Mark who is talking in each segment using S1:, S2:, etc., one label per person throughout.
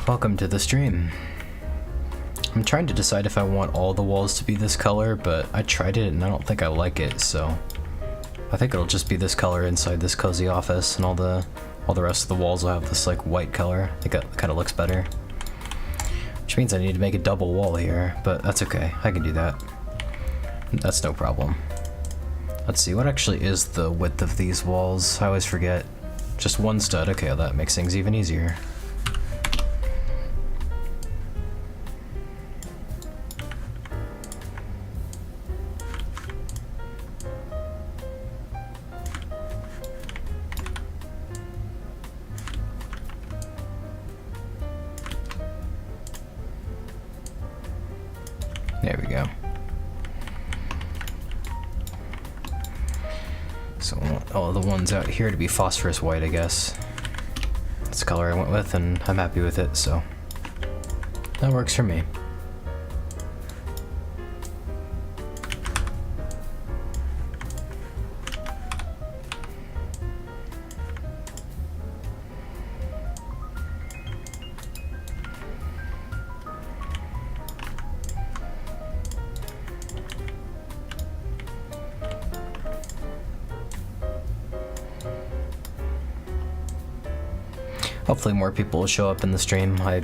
S1: welcome to the stream. I'm trying to decide if I want all the walls to be this color, but I tried it and I don't think I like it, so I think it'll just be this color inside this cozy office, and all the rest of the walls will have this like white color. I think that kind of looks better. Which means I need to make a double wall here, but that's okay. I can do that. That's no problem. Let's see, what actually is the width of these walls? I always forget. Just one stud. Okay, well, that makes things even easier. There we go. So I want all the ones out here to be phosphorus white, I guess. That's the color I went with, and I'm happy with it, so that works for me. Hopefully more people will show up in the stream. I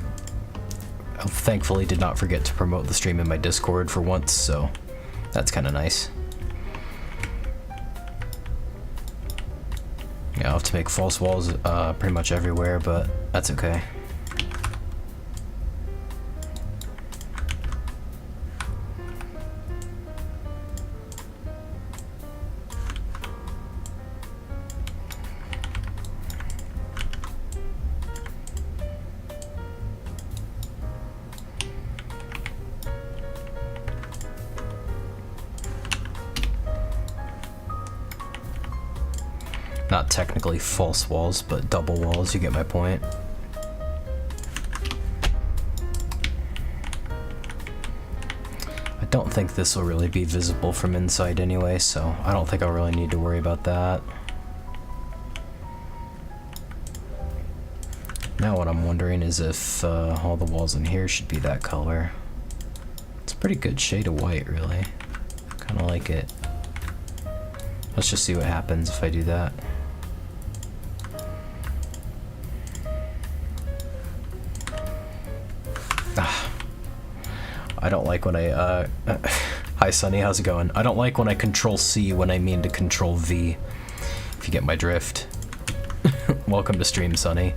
S1: thankfully did not forget to promote the stream in my Discord for once, so that's kind of nice. Yeah, I'll have to make false walls pretty much everywhere, but that's okay. Not technically false walls, but double walls, you get my point. I don't think this will really be visible from inside anyway, so I don't think I'll really need to worry about that. Now what I'm wondering is if all the walls in here should be that color. It's a pretty good shade of white, really. Kinda like it. Let's just see what happens if I do that. I don't like when I, hi Sunny, how's it going? I don't like when I control C when I mean to control V, if you get my drift. Welcome to stream, Sunny.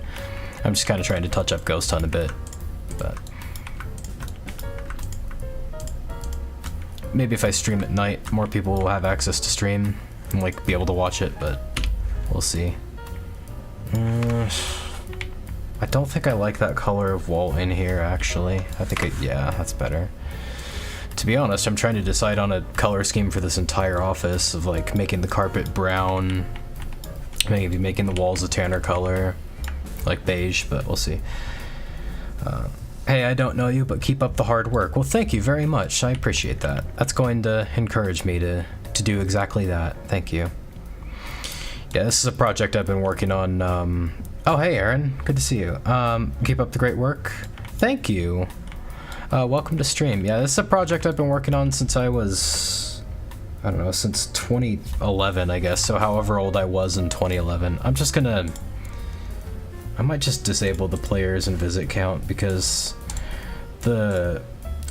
S1: I'm just kind of trying to touch up Ghost Hunt a bit, but maybe if I stream at night, more people will have access to stream and like be able to watch it, but we'll see. I don't think I like that color of wall in here, actually. I think yeah, that's better. To be honest, I'm trying to decide on a color scheme for this entire office of like making the carpet brown, maybe making the walls a tanner color, like beige, but we'll see. Hey, I don't know you, but keep up the hard work. Well, thank you very much. I appreciate that. That's going to encourage me to do exactly that. Thank you. Yeah, this is a project I've been working on. Oh, hey, Aaron. Good to see you. Keep up the great work. Thank you. Welcome to stream. Yeah, this is a project I've been working on since I was, I don't know, since 2011, I guess. So however old I was in 2011. I might just disable the players and visit count because the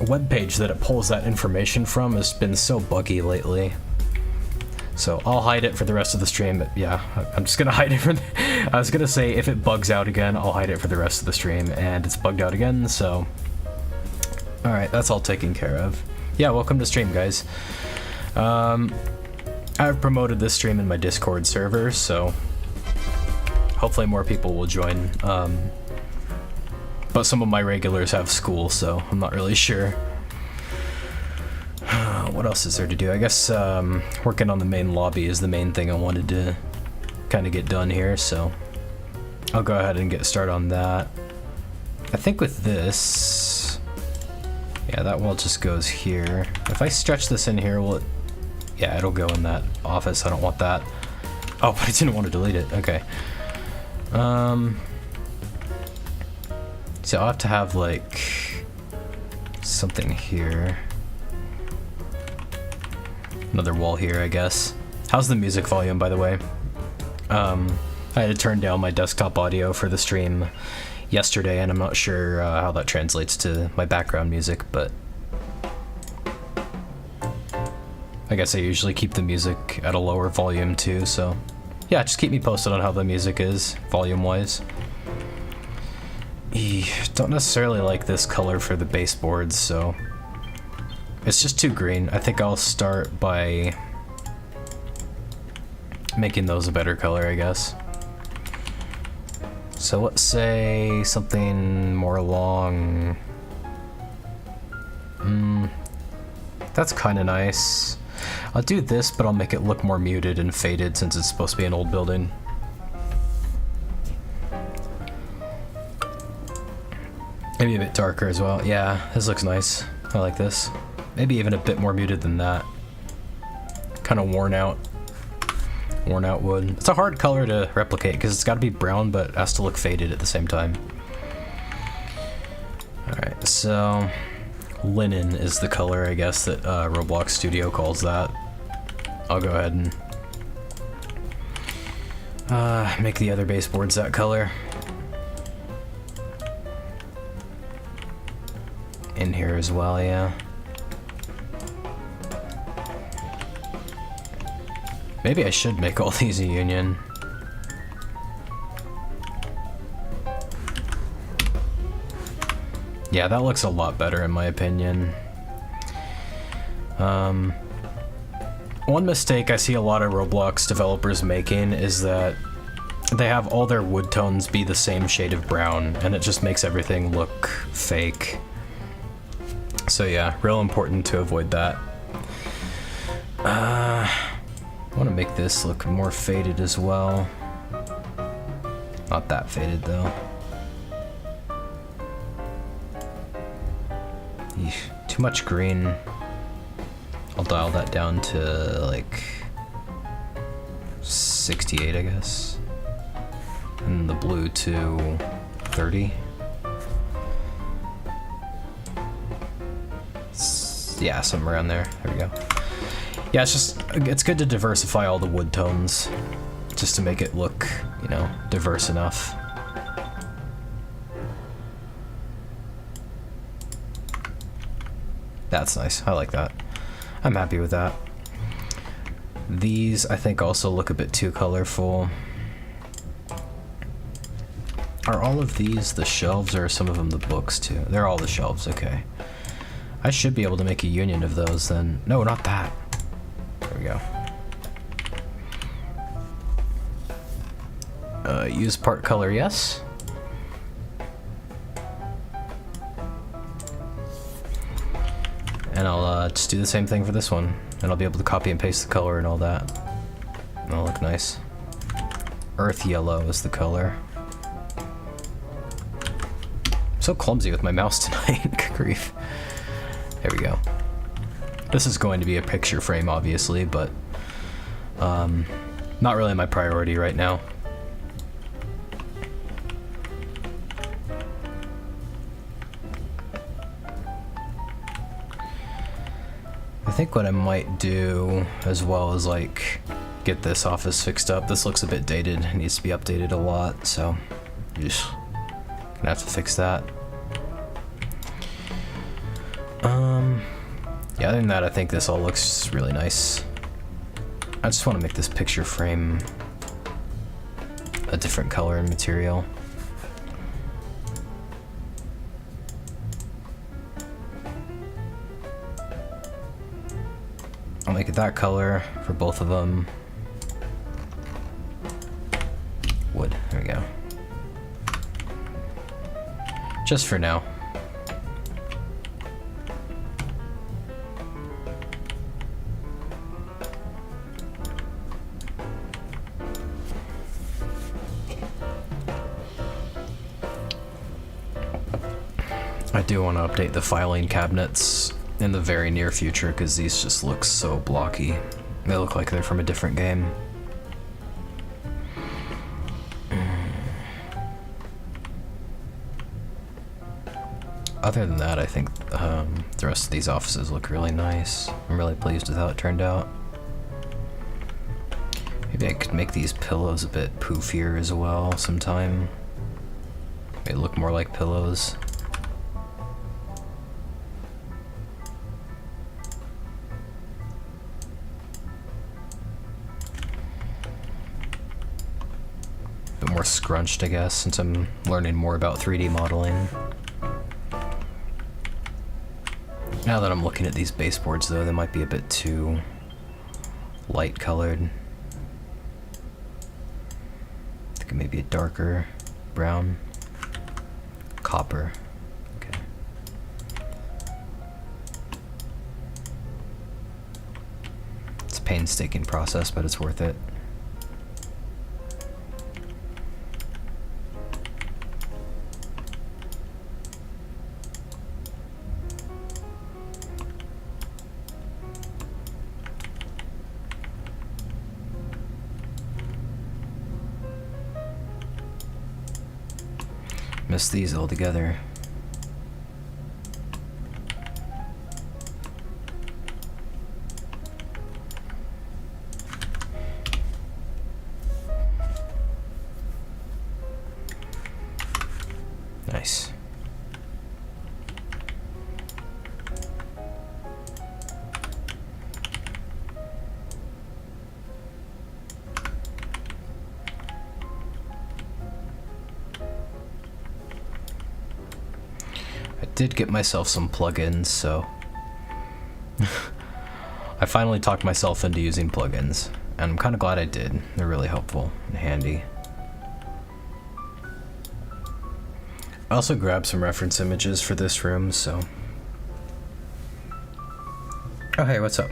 S1: web page that it pulls that information from has been so buggy lately. So I'll hide it for the rest of the stream, but yeah, I'm just gonna hide it for I was gonna say if it bugs out again, I'll hide it for the rest of the stream, and it's bugged out again, so alright, that's all taken care of. Yeah, welcome to stream, guys. I've promoted this stream in my Discord server, so hopefully more people will join. But some of my regulars have school, so I'm not really sure. What else is there to do? I guess working on the main lobby is the main thing I wanted to kind of get done here, so I'll go ahead and get started on that. I think with this, yeah, that wall just goes here. If I stretch this in here, will it? Yeah, it'll go in that office. I don't want that. Oh, but I didn't want to delete it. Okay. So I'll have to have like something here. Another wall here, I guess. How's the music volume, by the way? I had to turn down my desktop audio for the stream yesterday, and I'm not sure how that translates to my background music, but I guess I usually keep the music at a lower volume too, so yeah, just keep me posted on how the music is, volume-wise. Don't necessarily like this color for the baseboards, so it's just too green. I think I'll start by making those a better color, I guess. So let's say something more along... that's kind of nice. I'll do this, but I'll make it look more muted and faded since it's supposed to be an old building. Maybe a bit darker as well. Yeah, this looks nice. I like this. Maybe even a bit more muted than that. Kind of worn out wood. It's a hard color to replicate because it's got to be brown, but it has to look faded at the same time. Alright, so linen is the color, I guess, that Roblox Studio calls that. I'll go ahead and make the other baseboards that color. In here as well, yeah. Maybe I should make all these a union. Yeah, that looks a lot better in my opinion. One mistake I see a lot of Roblox developers making is that they have all their wood tones be the same shade of brown, and it just makes everything look fake. So yeah, real important to avoid that. I want to make this look more faded as well. Not that faded though. Eesh, too much green. I'll dial that down to like 68, I guess. And the blue to 30. Yeah, somewhere around there. There we go. Yeah, it's good to diversify all the wood tones just to make it look, you know, diverse enough. That's nice. I like that. I'm happy with that. These, I think, also look a bit too colorful. Are all of these the shelves, or are some of them the books too? They're all the shelves, okay. I should be able to make a union of those then. No, not that. There we go. Use part color, yes. And I'll just do the same thing for this one. And I'll be able to copy and paste the color and all that. That'll look nice. Earth yellow is the color. I'm so clumsy with my mouse tonight. Good grief. There we go. This is going to be a picture frame, obviously, but not really my priority right now. I think what I might do as well is like get this office fixed up. This looks a bit dated. It needs to be updated a lot, so just gonna have to fix that. Yeah, other than that, I think this all looks really nice. I just want to make this picture frame a different color and material. I'll make it that color for both of them. Wood, there we go. Just for now. I do want to update the filing cabinets in the very near future because these just look so blocky. They look like they're from a different game. other than that, I think the rest of these offices look really nice. I'm really pleased with how it turned out. Maybe I could make these pillows a bit poofier as well sometime. They look more like pillows. A bit more scrunched, I guess, since I'm learning more about 3D modeling. Now that I'm looking at these baseboards, though, they might be a bit too light colored. I think maybe a darker brown. Copper. Okay. It's a painstaking process, but it's worth it. Miss these altogether. Nice. Did get myself some plugins, so I finally talked myself into using plugins, and I'm kind of glad I did. They're really helpful and handy. I also grabbed some reference images for this room, so... Oh hey, what's up?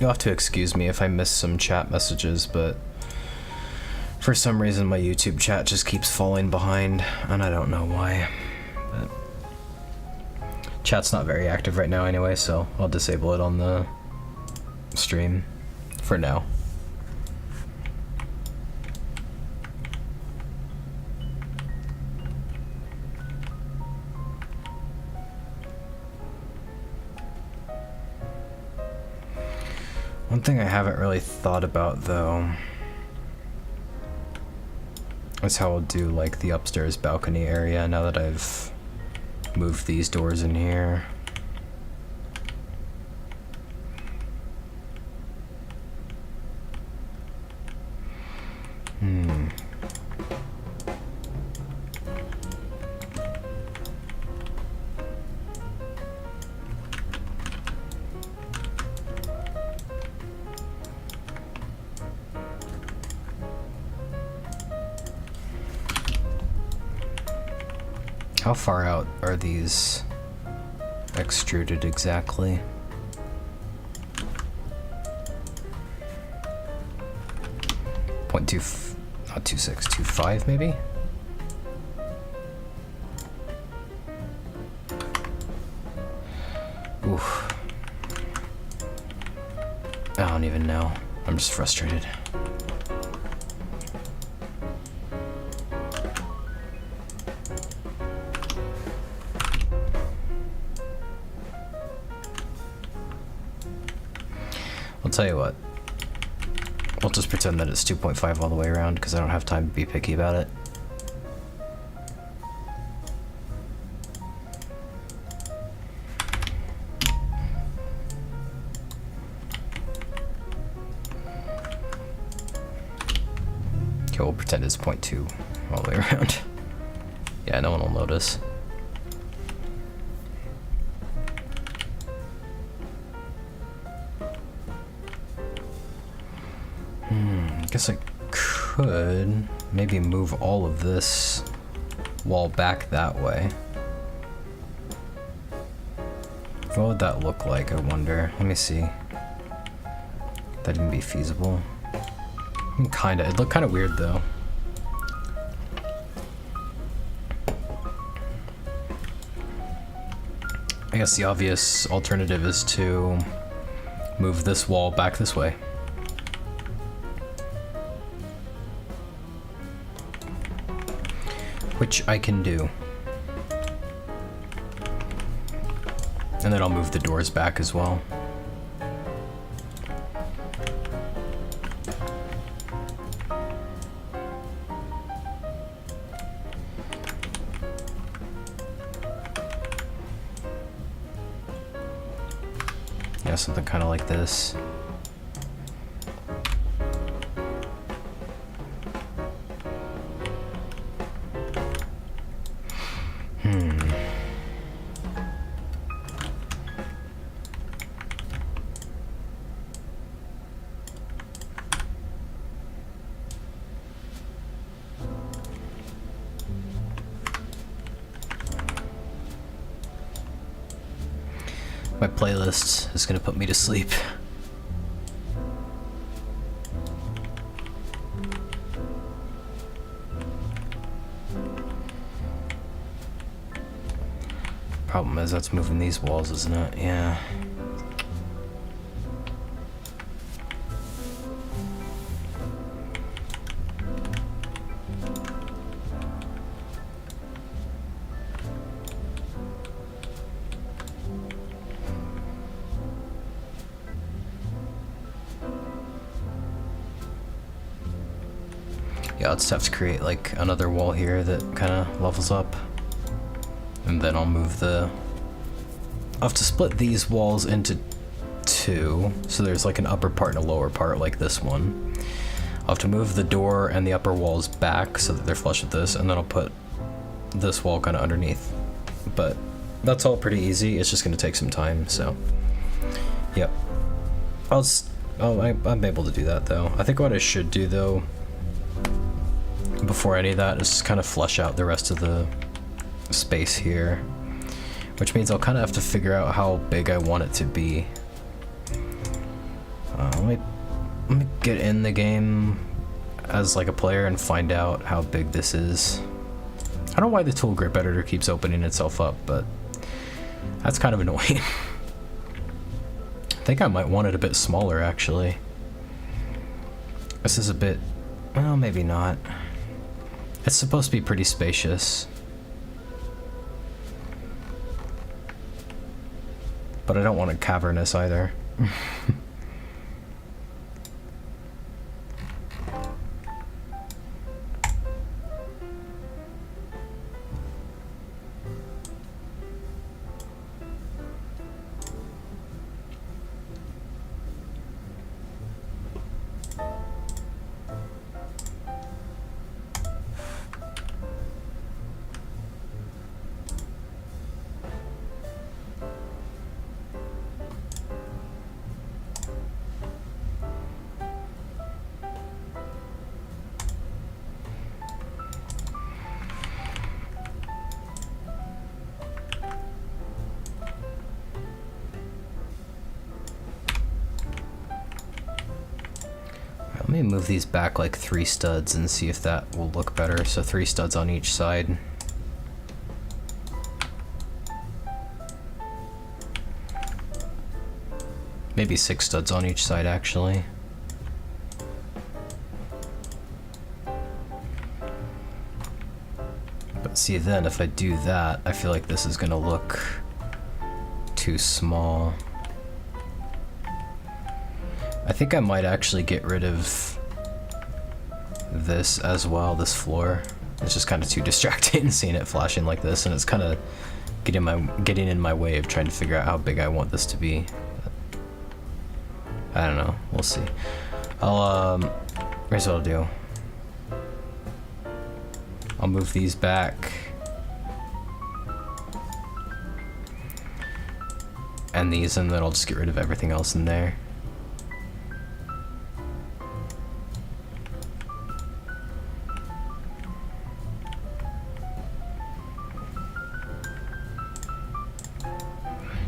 S1: You'll have to excuse me if I miss some chat messages, but for some reason my YouTube chat just keeps falling behind, and I don't know why. But chat's not very active right now anyway, so I'll disable it on the stream for now. One thing I haven't really thought about, though, is how I'll do, like, the upstairs balcony area now that I've moved these doors in here. How far out are these extruded exactly? Not 2.6, 2.5 maybe? Oof. I don't even know. I'm just frustrated. I'll tell you what. We'll just pretend that it's 2.5 all the way around because I don't have time to be picky about it. Okay, we'll pretend it's 0.2 all the way around. Yeah, no one will notice. I guess I could maybe move all of this wall back that way. What would that look like, I wonder? Let me see. That'd even be feasible. Kinda. It'd look kinda weird though. I guess the obvious alternative is to move this wall back this way. which I can do. And then I'll move the doors back as well. Yeah, something kind of like this. My playlist is gonna put me to sleep. Problem is that's moving these walls, isn't it? Yeah. Yeah, I'll just have to create like another wall here that kind of levels up. And then I'll move I'll have to split these walls into two. So there's like an upper part and a lower part like this one. I'll have to move the door and the upper walls back so that they're flush with this. And then I'll put this wall kind of underneath. But that's all pretty easy. It's just going to take some time, so. Yep. I'm able to do that though. I think what I should do though, before any of that, is just kind of flush out the rest of the space here, which means I'll kind of have to figure out how big I want it to be. Let me get in the game as like a player and find out how big this is. I don't know why the tool grip editor keeps opening itself up, but that's kind of annoying. I think I might want it a bit smaller actually. This is a bit, well, maybe not. It's supposed to be pretty spacious. But I don't want it cavernous either. Let me move these back like 3 studs and see if that will look better. So 3 studs on each side. Maybe 6 studs on each side actually. But see, then if I do that, I feel like this is gonna look too small. I think I might actually get rid of this as well, this floor. It's just kind of too distracting seeing it flashing like this, and it's kind of getting in my way of trying to figure out how big I want this to be. I don't know, we'll see. Here's what I'll do. I'll move these back. And these, and then I'll just get rid of everything else in there.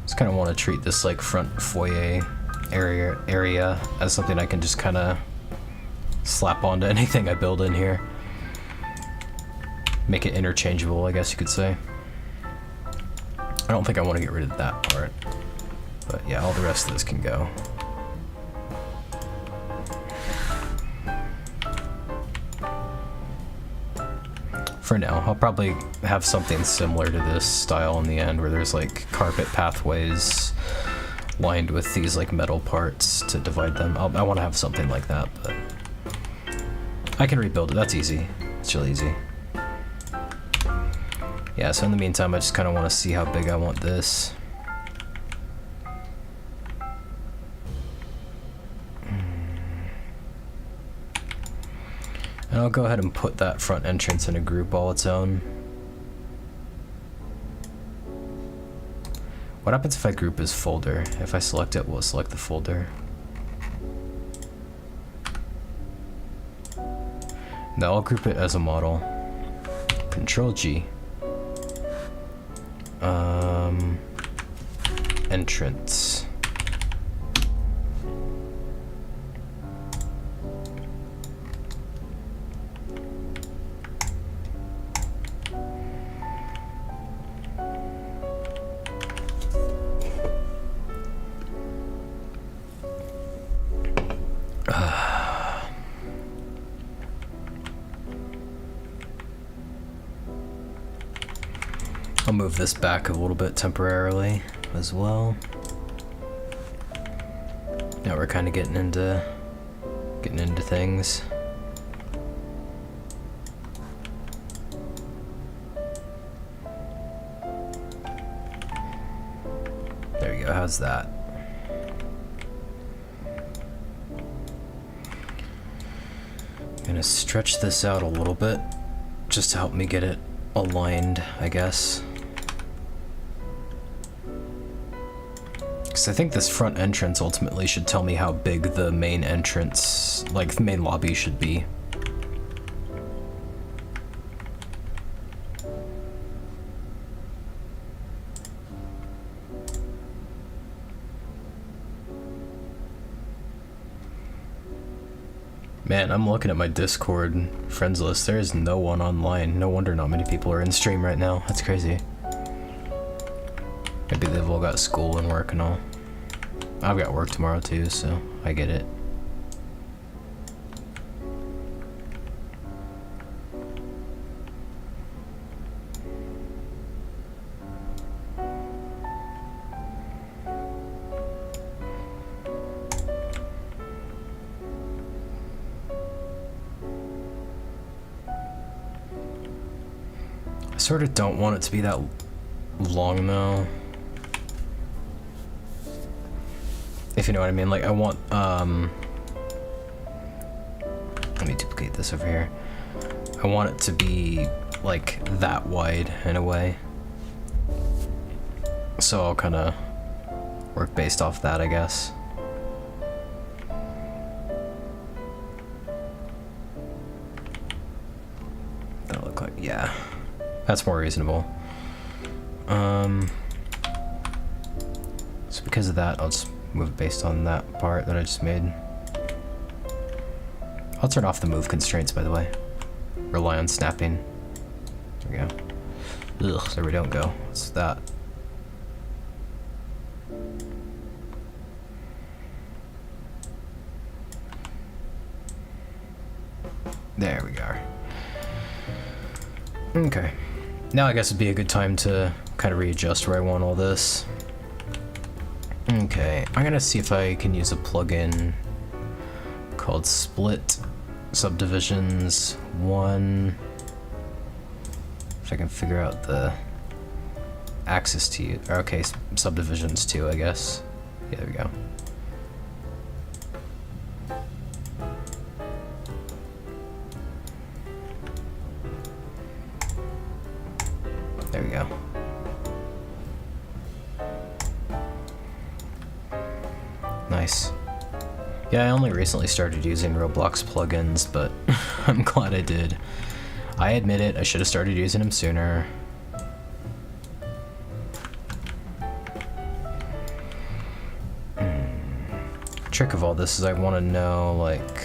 S1: Just kind of want to treat this like front foyer area as something I can just kind of slap onto anything I build in here. Make it interchangeable, I guess you could say. I don't think I want to get rid of that part, but yeah, all the rest of this can go. for now. I'll probably have something similar to this style in the end, where there's like carpet pathways lined with these like metal parts to divide them. I want to have something like that, but I can rebuild it. That's easy. It's really easy. Yeah, so in the meantime, I just kind of want to see how big I want this. And I'll go ahead and put that front entrance in a group all its own. What happens if I group as folder? If I select it, we'll select the folder. Now I'll group it as a model. Control G. Entrance. I'll move this back a little bit temporarily as well. Now we're kind of getting into things. There you go. How's that? I'm gonna stretch this out a little bit just to help me get it aligned, I guess. Because I think this front entrance ultimately should tell me how big the main entrance, like the main lobby, should be. Man, I'm looking at my Discord friends list. There is no one online. No wonder not many people are in stream right now. That's crazy. Maybe they've all got school and work and all. I've got work tomorrow too, so I get it. I sort of don't want it to be that long though. If you know what I mean, like I want, let me duplicate this over here. I want it to be like that wide in a way. So I'll kind of work based off that, I guess. That'll look like, yeah, that's more reasonable. So because of that, I'll just move it based on that part that I just made. I'll turn off the move constraints, by the way. Rely on snapping. There we go. Ugh, there we don't go. What's that? There we go. Okay. Now I guess it'd be a good time to kind of readjust where I want all this. Okay, I'm gonna see if I can use a plugin called Split Subdivisions 1. If I can figure out the axis to use. Okay, Subdivisions 2, I guess. Yeah, there we go. There we go. Nice. Yeah, I only recently started using Roblox plugins, but I'm glad I did. I admit it, I should have started using them sooner. Trick of all this is I want to know, like,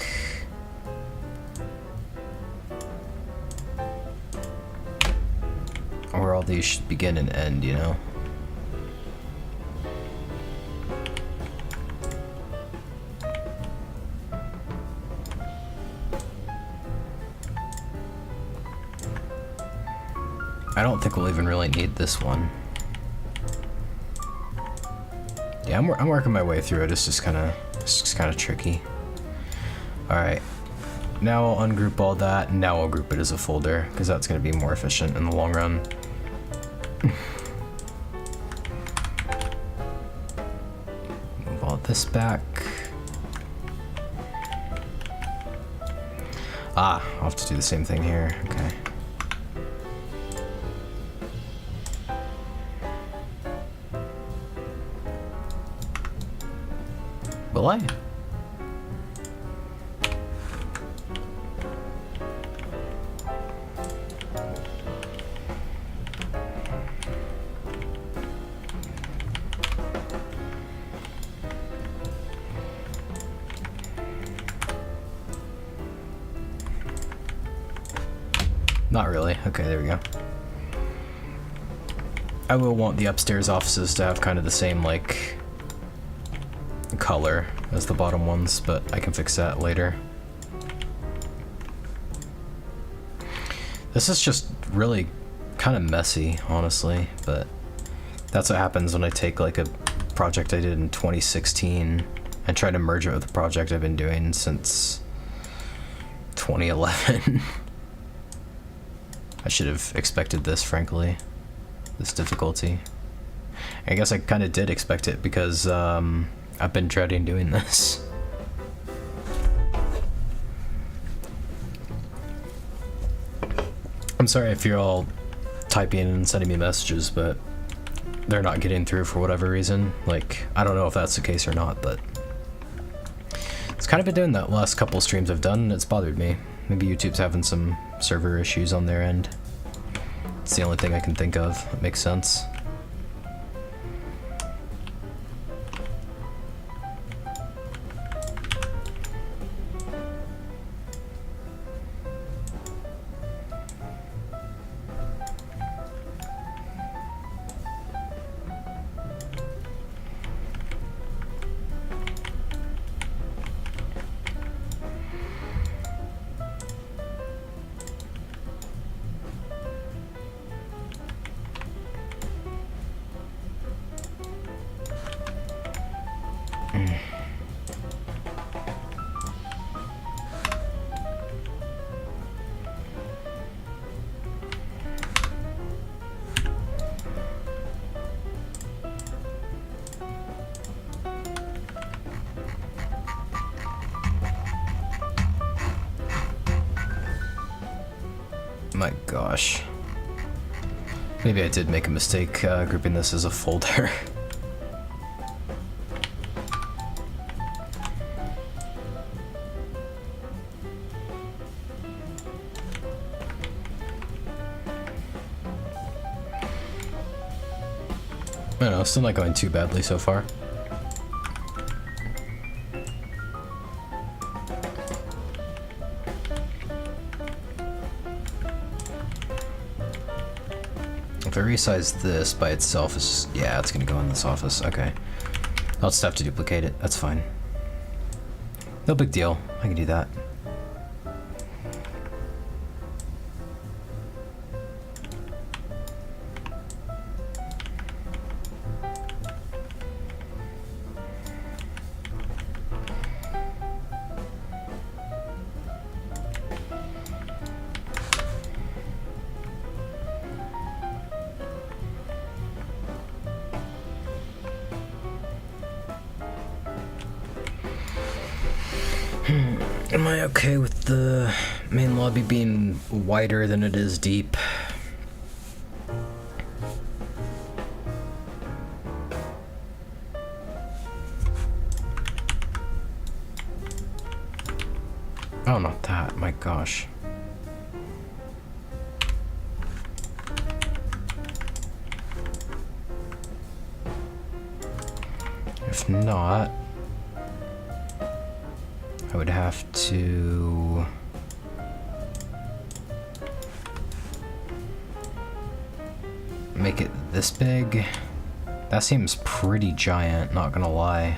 S1: where all these should begin and end, you know? I don't think we'll even really need this one. Yeah, I'm working my way through it. It's just kind of tricky. All right, now I'll ungroup all that, and now I'll group it as a folder because that's going to be more efficient in the long run. Move all this back. Ah, I'll have to do the same thing here. Okay. Will I? Not really. Okay, there we go. I will want the upstairs offices to have kind of the same, like, color as the bottom ones, but I can fix that later. This is just really kind of messy, honestly, but that's what happens when I take like a project I did in 2016 and try to merge it with a project I've been doing since 2011. I should have expected this, frankly, this difficulty. I guess I kind of did expect it because I've been dreading doing this. I'm sorry if you're all typing and sending me messages, but they're not getting through for whatever reason. Like, I don't know if that's the case or not, but it's kind of been doing that last couple streams I've done, and it's bothered me. Maybe YouTube's having some server issues on their end. It's the only thing I can think of that makes sense. My gosh. Maybe I did make a mistake grouping this as a folder. I don't know, still not going too badly so far. If I resize this by itself, it's just, yeah, it's gonna go in this office. Okay. I'll just have to duplicate it. That's fine. No big deal. I can do that. Am I okay with the main lobby being wider than it is deep? Oh, not that. My gosh. If not, I would have to make it this big. That seems pretty giant, not gonna lie.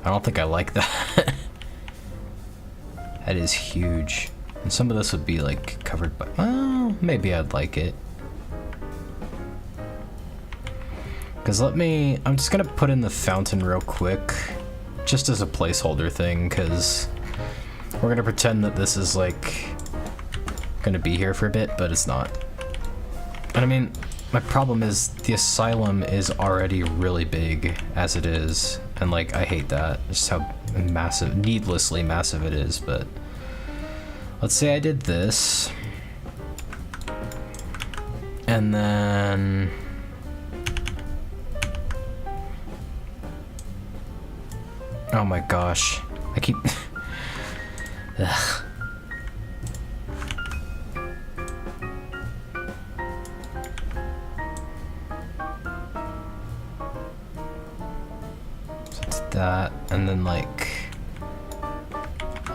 S1: I don't think I like that. That is huge. And some of this would be like covered by, well, maybe I'd like it. Because I'm just gonna put in the fountain real quick, just as a placeholder thing, because we're gonna pretend that this is like gonna be here for a bit, but it's not. And I mean, my problem is the asylum is already really big as it is, and like I hate that, just how massive, needlessly massive it is. But let's say I did this, and then oh my gosh, I keep ugh. That, and then like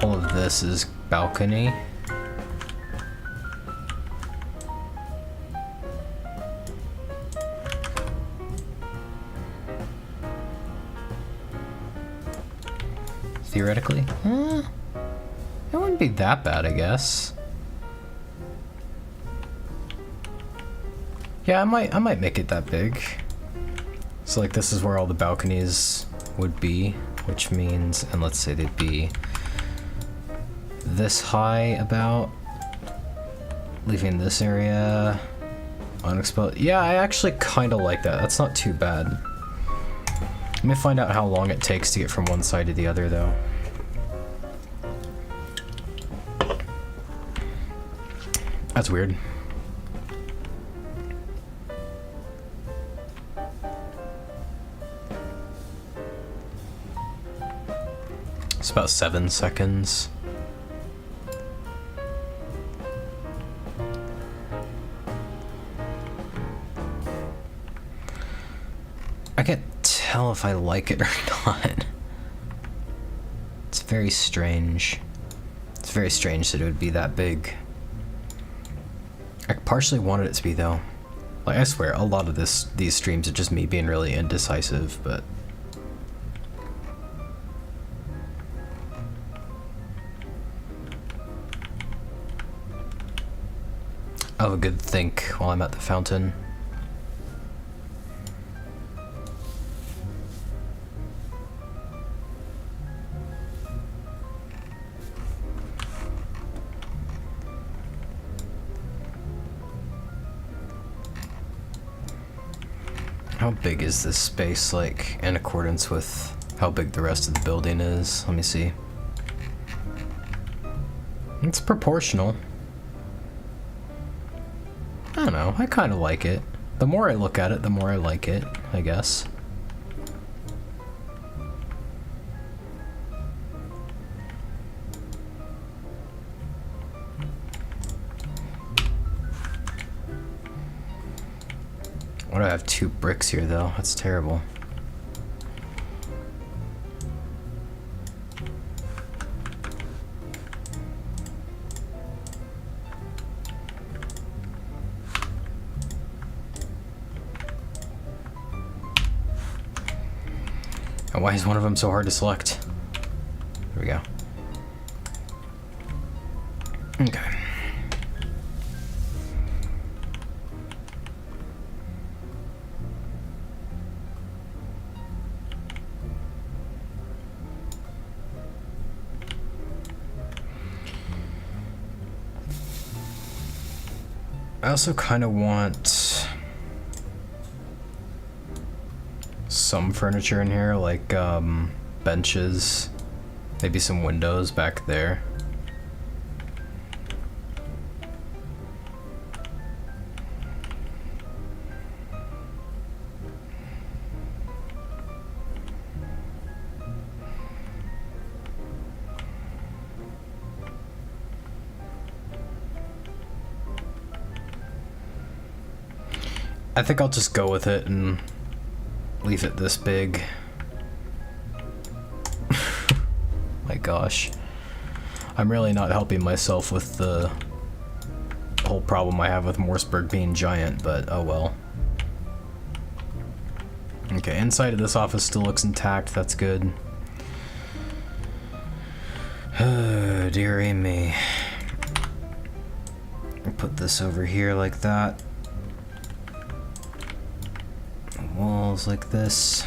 S1: all of this is balcony. Theoretically, it wouldn't be that bad, I guess. Yeah, I might make it that big. So like this is where all the balconies would be, which means, and let's say they'd be this high about, leaving this area unexposed. Yeah, I actually kind of like that. That's not too bad. Let me find out how long it takes to get from one side to the other, though. That's weird. It's about 7 seconds. I can't tell if I like it or not. It's very strange. It's very strange that it would be that big. I partially wanted it to be, though. Like, I swear, a lot of these streams are just me being really indecisive, but I'll have a good think while I'm at the fountain. How big is this space, like, in accordance with how big the rest of the building is? Let me see. It's proportional. I don't know, I kind of like it. The more I look at it, the more I like it, I guess. Why do I have 2 bricks here, though? That's terrible. And why is one of them so hard to select? There we go. Okay. I also kind of want some furniture in here, like benches, maybe some windows back there. I think I'll just go with it and leave it this big. My gosh. I'm really not helping myself with the whole problem I have with Morseburg being giant, but oh well. Okay, inside of this office still looks intact, that's good. Oh, dearie me. I'll put this over here like that. walls like this.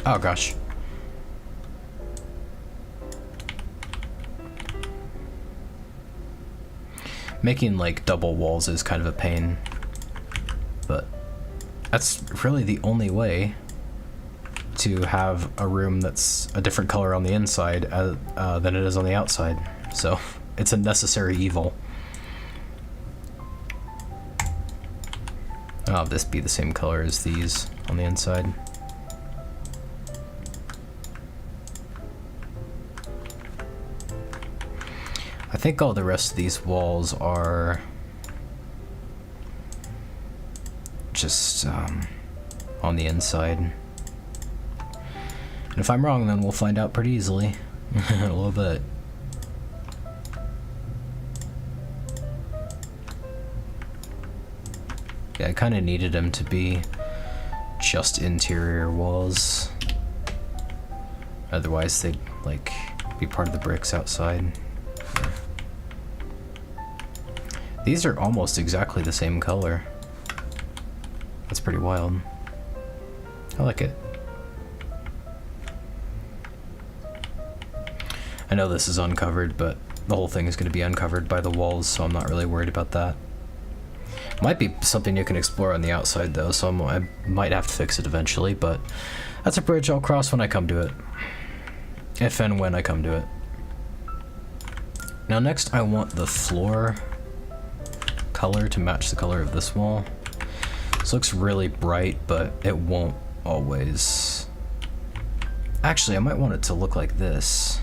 S1: Oh gosh. Making like double walls is kind of a pain, but that's really the only way to have a room that's a different color on the inside than it is on the outside. So it's a necessary evil. I'll have this be the same color as these on the inside. I think all the rest of these walls are just on the inside. And if I'm wrong, then we'll find out pretty easily. A little bit. Yeah, I kind of needed them to be just interior walls. Otherwise, they'd like be part of the bricks outside. These are almost exactly the same color. That's pretty wild. I like it. I know this is uncovered, but the whole thing is going to be uncovered by the walls, so I'm not really worried about that. Might be something you can explore on the outside though, so I might have to fix it eventually, but that's a bridge I'll cross when I come to it. If and when I come to it. Now next I want the floor color to match the color of this wall. This looks really bright, but it won't always. Actually, I might want it to look like this.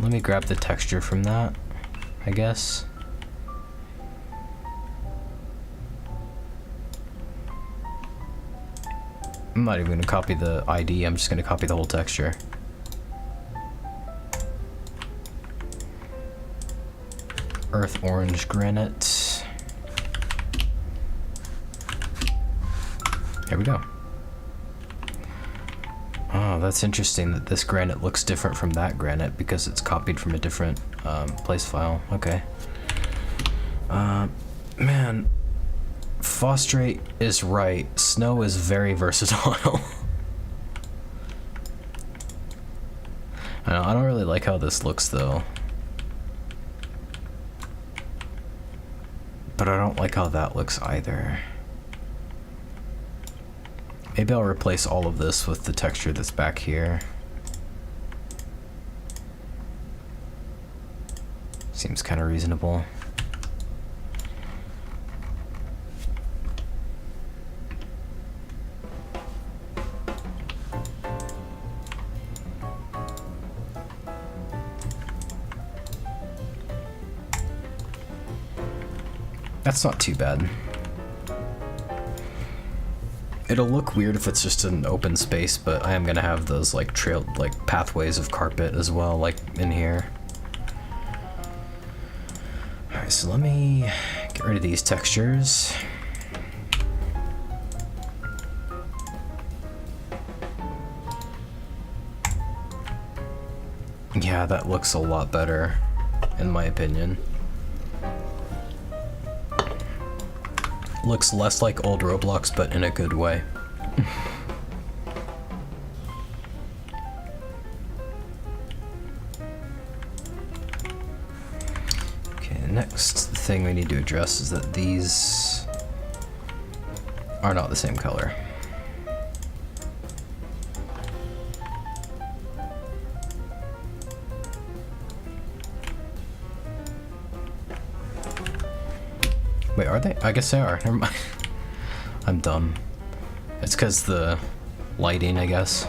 S1: Let me grab the texture from that, I guess. I'm not even going to copy the ID, I'm just going to copy the whole texture. Earth orange granite. There we go. Oh, that's interesting that this granite looks different from that granite because it's copied from a different place file. Okay. Man. Phostrate is right. Snow is very versatile. I don't really like how this looks though. But I don't like how that looks either. Maybe I'll replace all of this with the texture that's back here. Seems kind of reasonable. That's not too bad. It'll look weird if it's just an open space, but I am gonna have those like pathways of carpet as well, like in here. Alright, so let me get rid of these textures. Yeah, that looks a lot better, in my opinion. Looks less like old Roblox, but in a good way. Okay, the next thing we need to address is that these are not the same color. Wait, are they? I guess they are. Never mind. I'm dumb. It's because the lighting, I guess.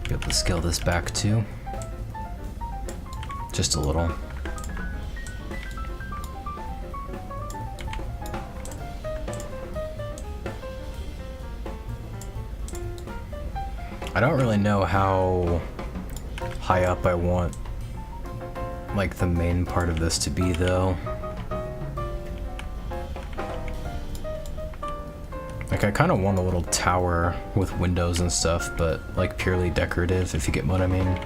S1: Be able to scale this back too. Just a little. I don't really know how high up I want, like, the main part of this to be, though. Like, I kind of want a little tower with windows and stuff, but, like, purely decorative, if you get what I mean.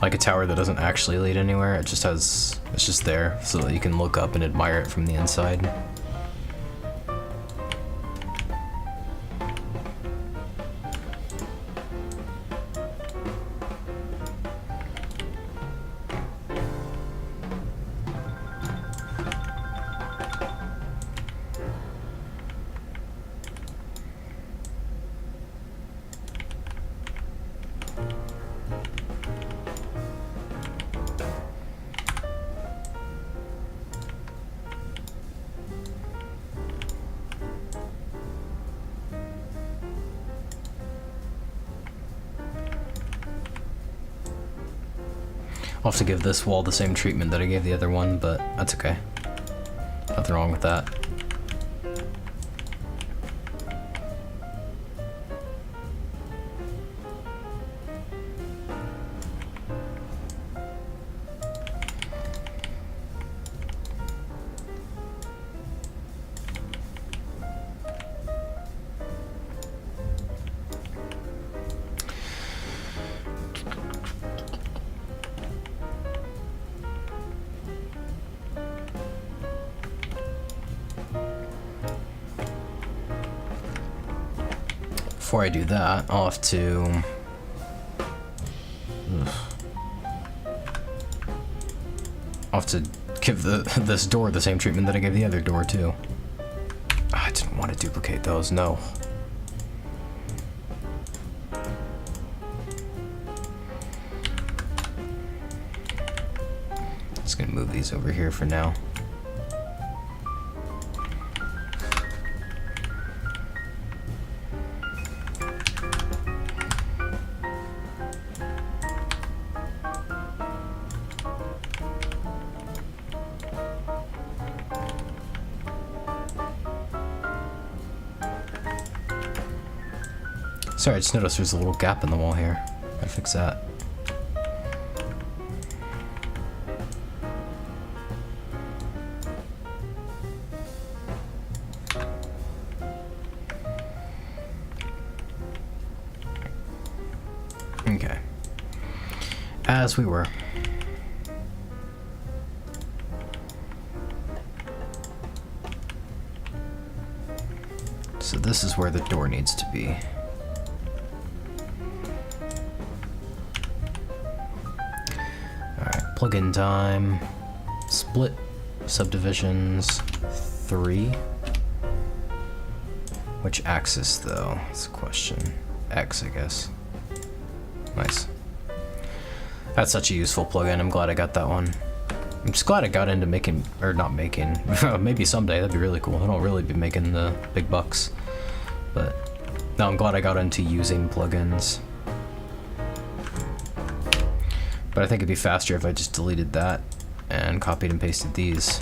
S1: Like a tower that doesn't actually lead anywhere, it just has, it's just there, so that you can look up and admire it from the inside. I'll have to give this wall the same treatment that I gave the other one, but that's okay. Nothing wrong with that. Before I do that, I'll have to... I'll have to give this door the same treatment that I gave the other door, too. I didn't want to duplicate those, no. Just gonna move these over here for now. Sorry, I just noticed there's a little gap in the wall here. Gotta fix that. Okay. As we were. So this is where the door needs to be. Plugin time. Split subdivisions 3. Which axis though? That's a question. X, I guess. Nice. That's such a useful plugin. I'm glad I got that one. I'm just glad I got into making, or not making, maybe someday, that'd be really cool. I don't really be making the big bucks. But no, I'm glad I got into using plugins. But I think it'd be faster if I just deleted that and copied and pasted these.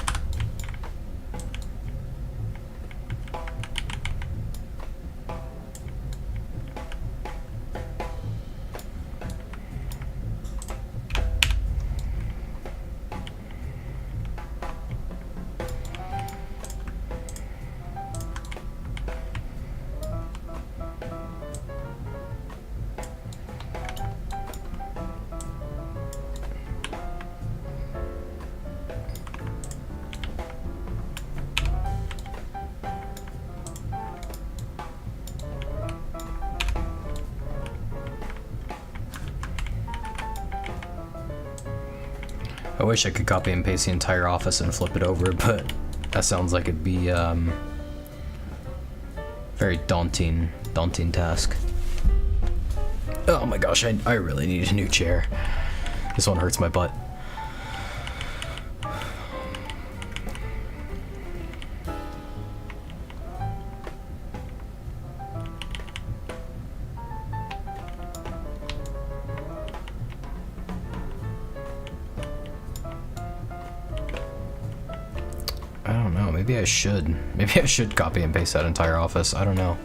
S1: I wish I could copy and paste the entire office and flip it over, but that sounds like it'd be very daunting task. Oh my gosh, I really need a new chair. This one hurts my butt. I don't know, maybe I should. Maybe I should copy and paste that entire office, I don't know.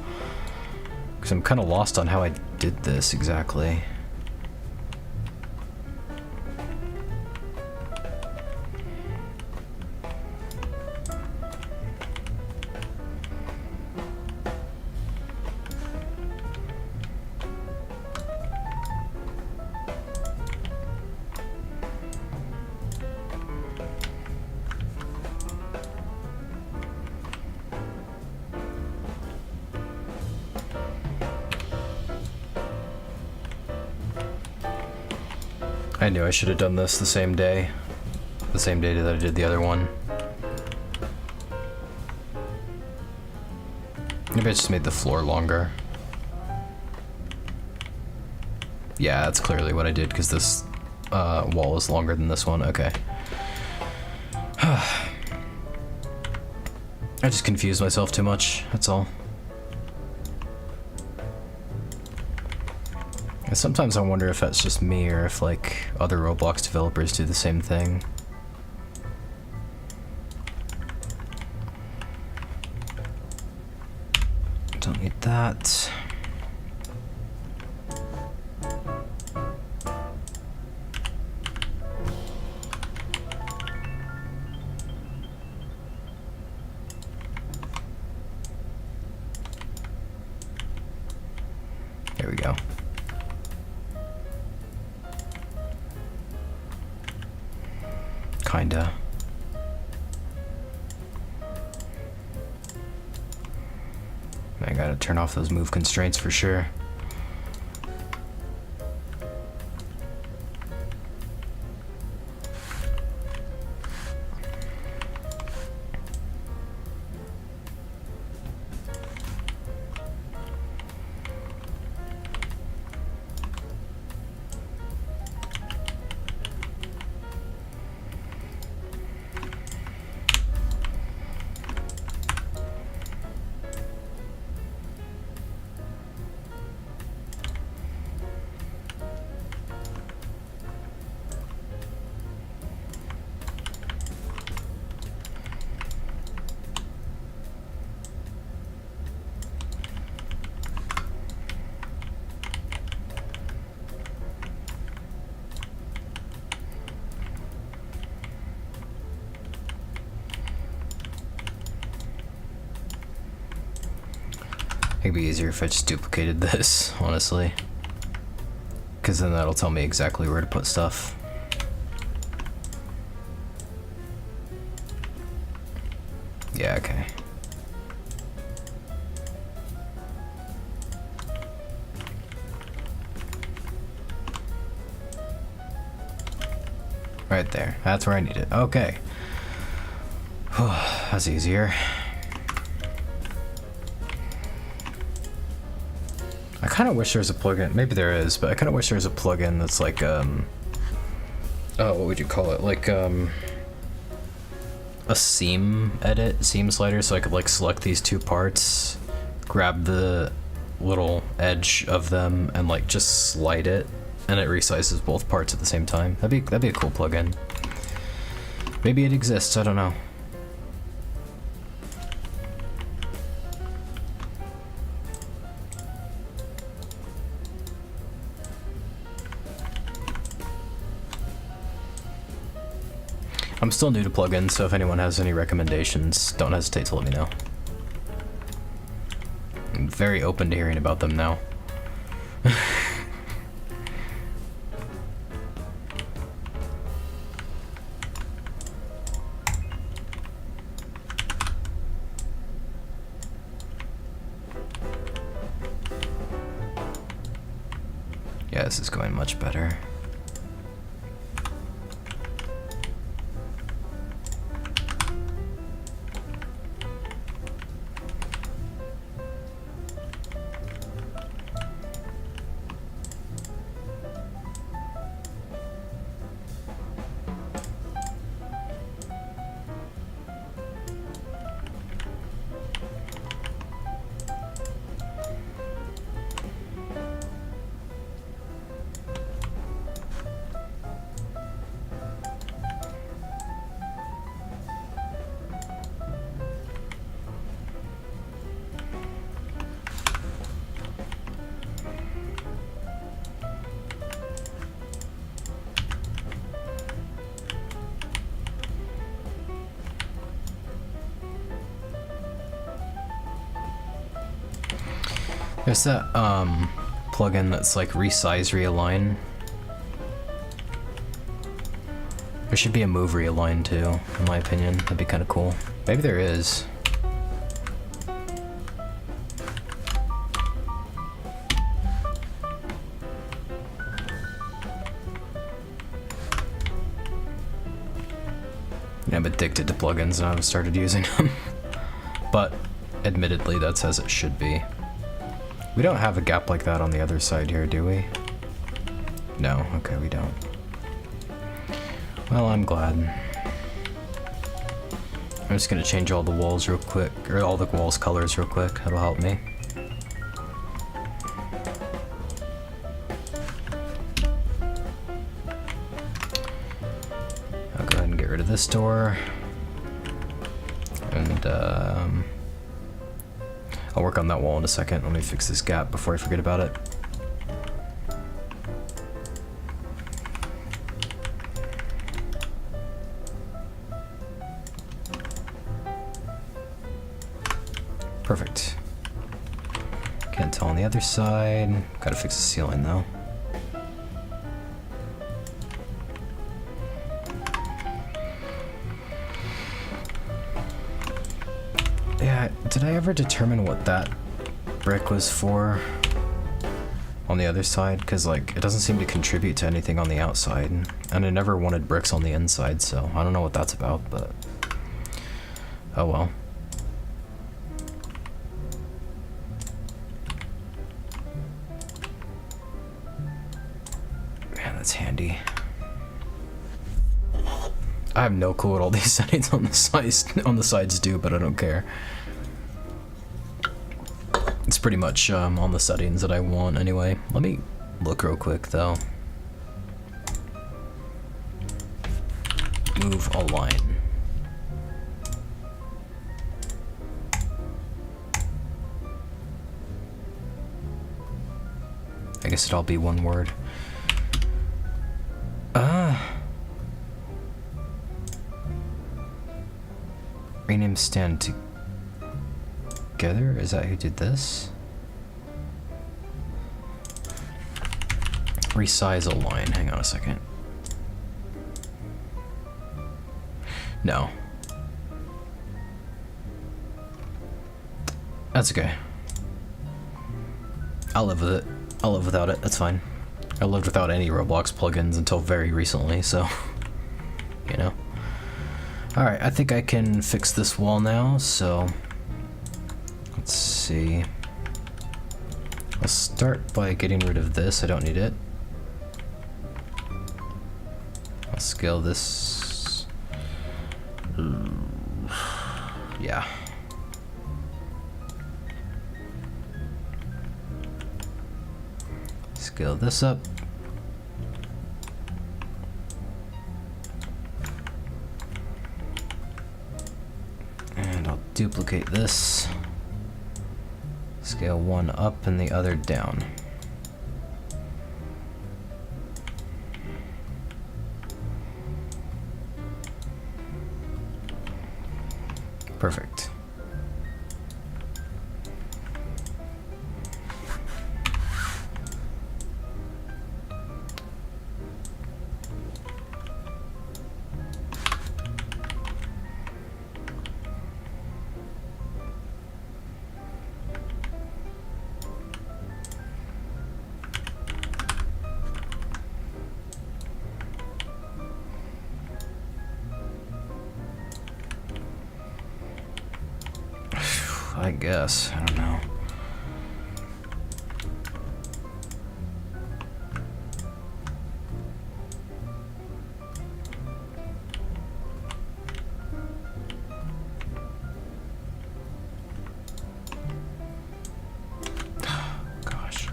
S1: Because I'm kind of lost on how I did this exactly. I knew I should have done this the same day that I did the other one. Maybe I just made the floor longer. Yeah, that's clearly what I did, because this wall is longer than this one. Okay. I just confused myself too much, that's all. And sometimes I wonder if that's just me, or if, like, other Roblox developers do the same thing. Don't need that. There we go. Kinda. I gotta turn off those move constraints for sure. It'd be easier if I just duplicated this, honestly. Because then that'll tell me exactly where to put stuff. Yeah, okay. Right there. That's where I need it. Okay. That's easier. I kind of wish there was a plugin. Maybe there is, but I kind of wish there was a plugin that's like, oh, what would you call it? Like, a seam edit, seam slider, so I could like select these two parts, grab the little edge of them, and like just slide it, and it resizes both parts at the same time. That'd be a cool plugin. Maybe it exists. I don't know. I'm still new to plugins, so if anyone has any recommendations, don't hesitate to let me know. I'm very open to hearing about them now. Yeah, this is going much better. There's that plugin that's like resize realign. There should be a move realign too, in my opinion. That'd be kind of cool. Maybe there is. Yeah, I'm addicted to plugins and I've started using them. But admittedly, that's as it should be. We don't have a gap like that on the other side here, do we? No, okay, we don't. Well, I'm glad. I'm just gonna change all the walls real quick, or all the walls colors real quick. That'll help me. I'll go ahead and get rid of this door. And I'll work on that wall in a second. Let me fix this gap before I forget about it. Perfect. Can't tell on the other side. Gotta fix the ceiling though. Yeah, did I ever determine what that brick was for on the other side? Because like, it doesn't seem to contribute to anything on the outside. And I never wanted bricks on the inside, so I don't know what that's about, but oh well. That's handy. I have no clue what all these settings on the sides do, but I don't care. It's pretty much on the settings that I want anyway. Let me look real quick though. Move align. I guess it'll all be one word. Rename stand together? Is that who did this? Resize align. Hang on a second. No. That's okay. I'll live with it. I'll live without it. That's fine. I lived without any Roblox plugins until very recently, so, you know. Alright, I think I can fix this wall now, so let's see. I'll start by getting rid of this. I don't need it. I'll scale this. Yeah. Scale this up. And I'll duplicate this. Scale one up and the other down. Perfect. I guess. I don't know. Gosh.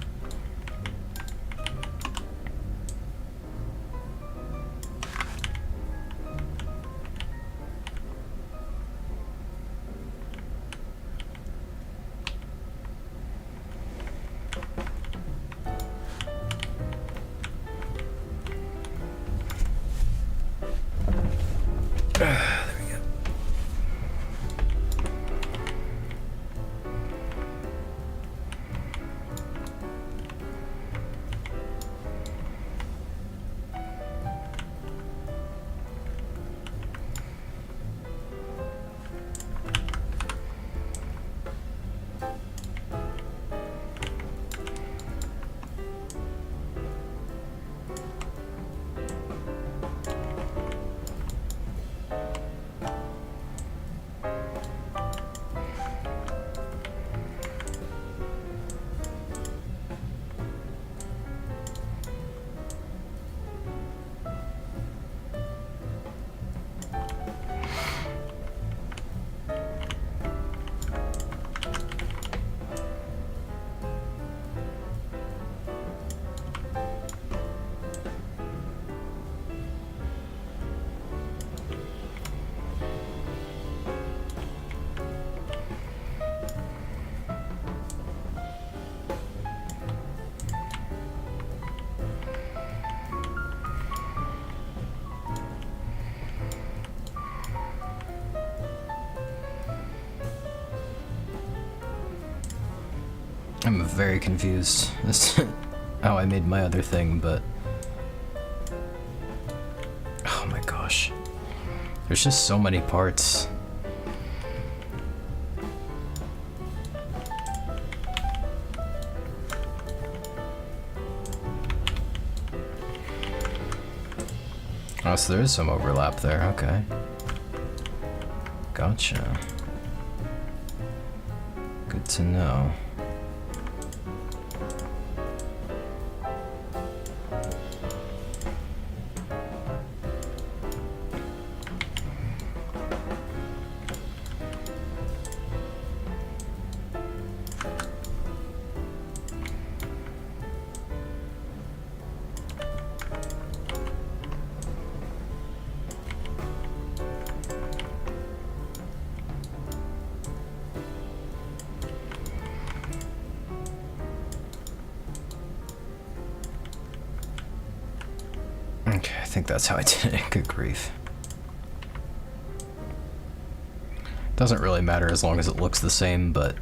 S1: There we go. I'm very confused as to how I made my other thing, but... Oh my gosh. There's just so many parts. Oh, so there is some overlap there, okay. Gotcha. Good to know. Okay, I think that's how I did it. Good grief. Doesn't really matter as long as it looks the same, but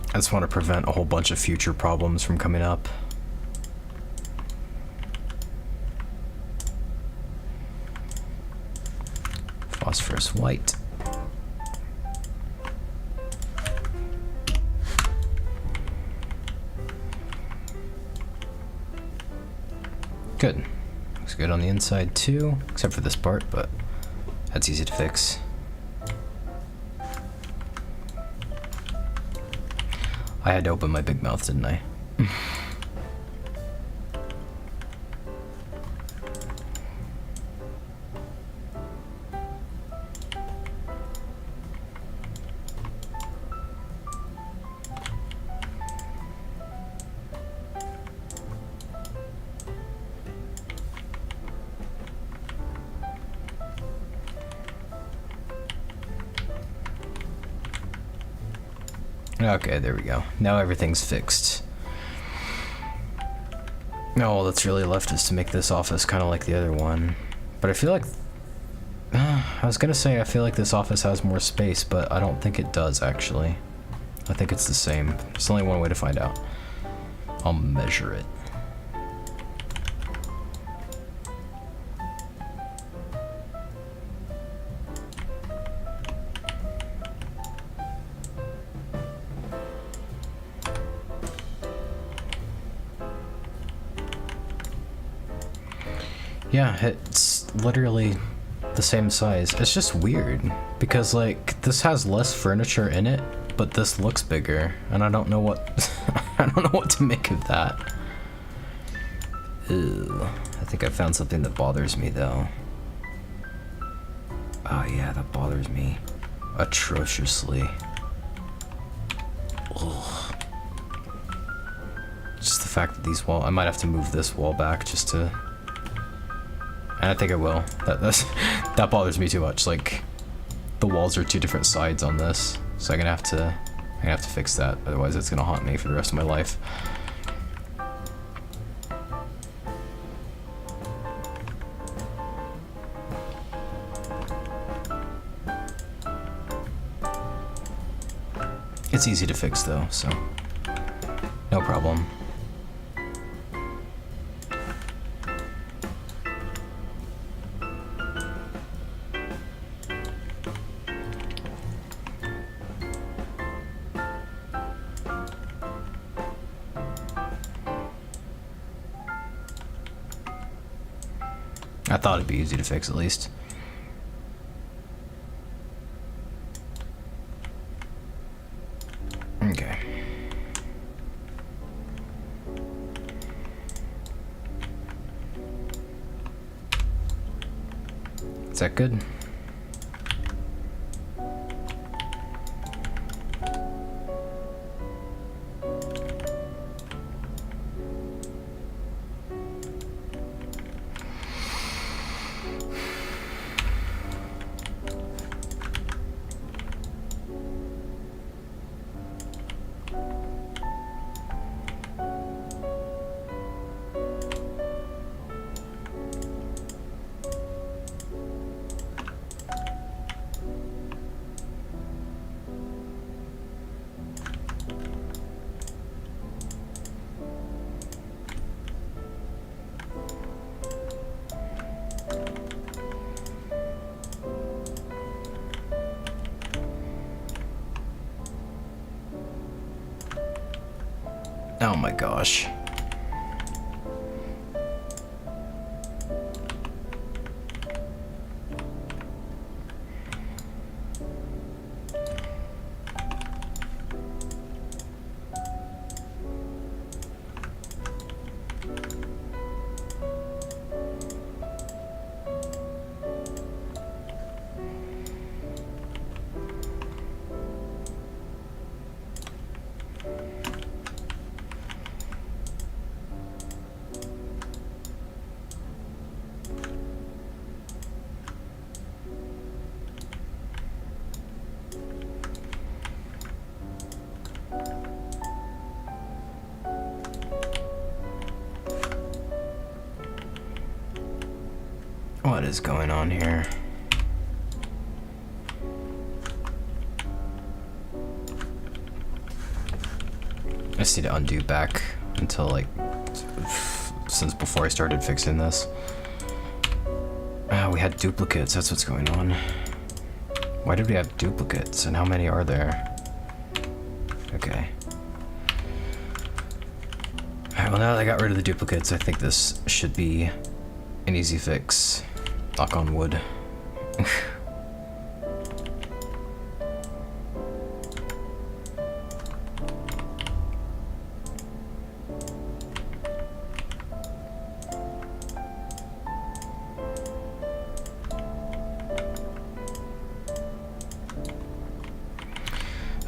S1: I just want to prevent a whole bunch of future problems from coming up. Phosphorus white. Good. Looks good on the inside too, except for this part, but that's easy to fix. I had to open my big mouth, didn't I? Okay, there we go. Now everything's fixed. Now all that's really left is to make this office kind of like the other one. But I feel like... I was gonna say I feel like this office has more space, but I don't think it does, actually. I think it's the same. There's only one way to find out. I'll measure it. Yeah, it's literally the same size. It's just weird because like this has less furniture in it, but this looks bigger, and I don't know what I don't know what to make of that. Ew. I think I found something that bothers me though. Oh yeah, that bothers me atrociously. Ugh. Just the fact that these walls, I might have to move this wall back just to. And I think I will. That bothers me too much. Like, the walls are two different sides on this, so I'm gonna have to fix that. Otherwise, it's gonna haunt me for the rest of my life. It's easy to fix though, so no problem. I thought it'd be easy to fix at least. Okay. Is that good? Oh my gosh. What is going on here? I just need to undo back until like since before I started fixing this. Ah, we had duplicates, that's what's going on. Why did we have duplicates and how many are there? Okay. Alright, well now that I got rid of the duplicates, I think this should be an easy fix. Knock on wood.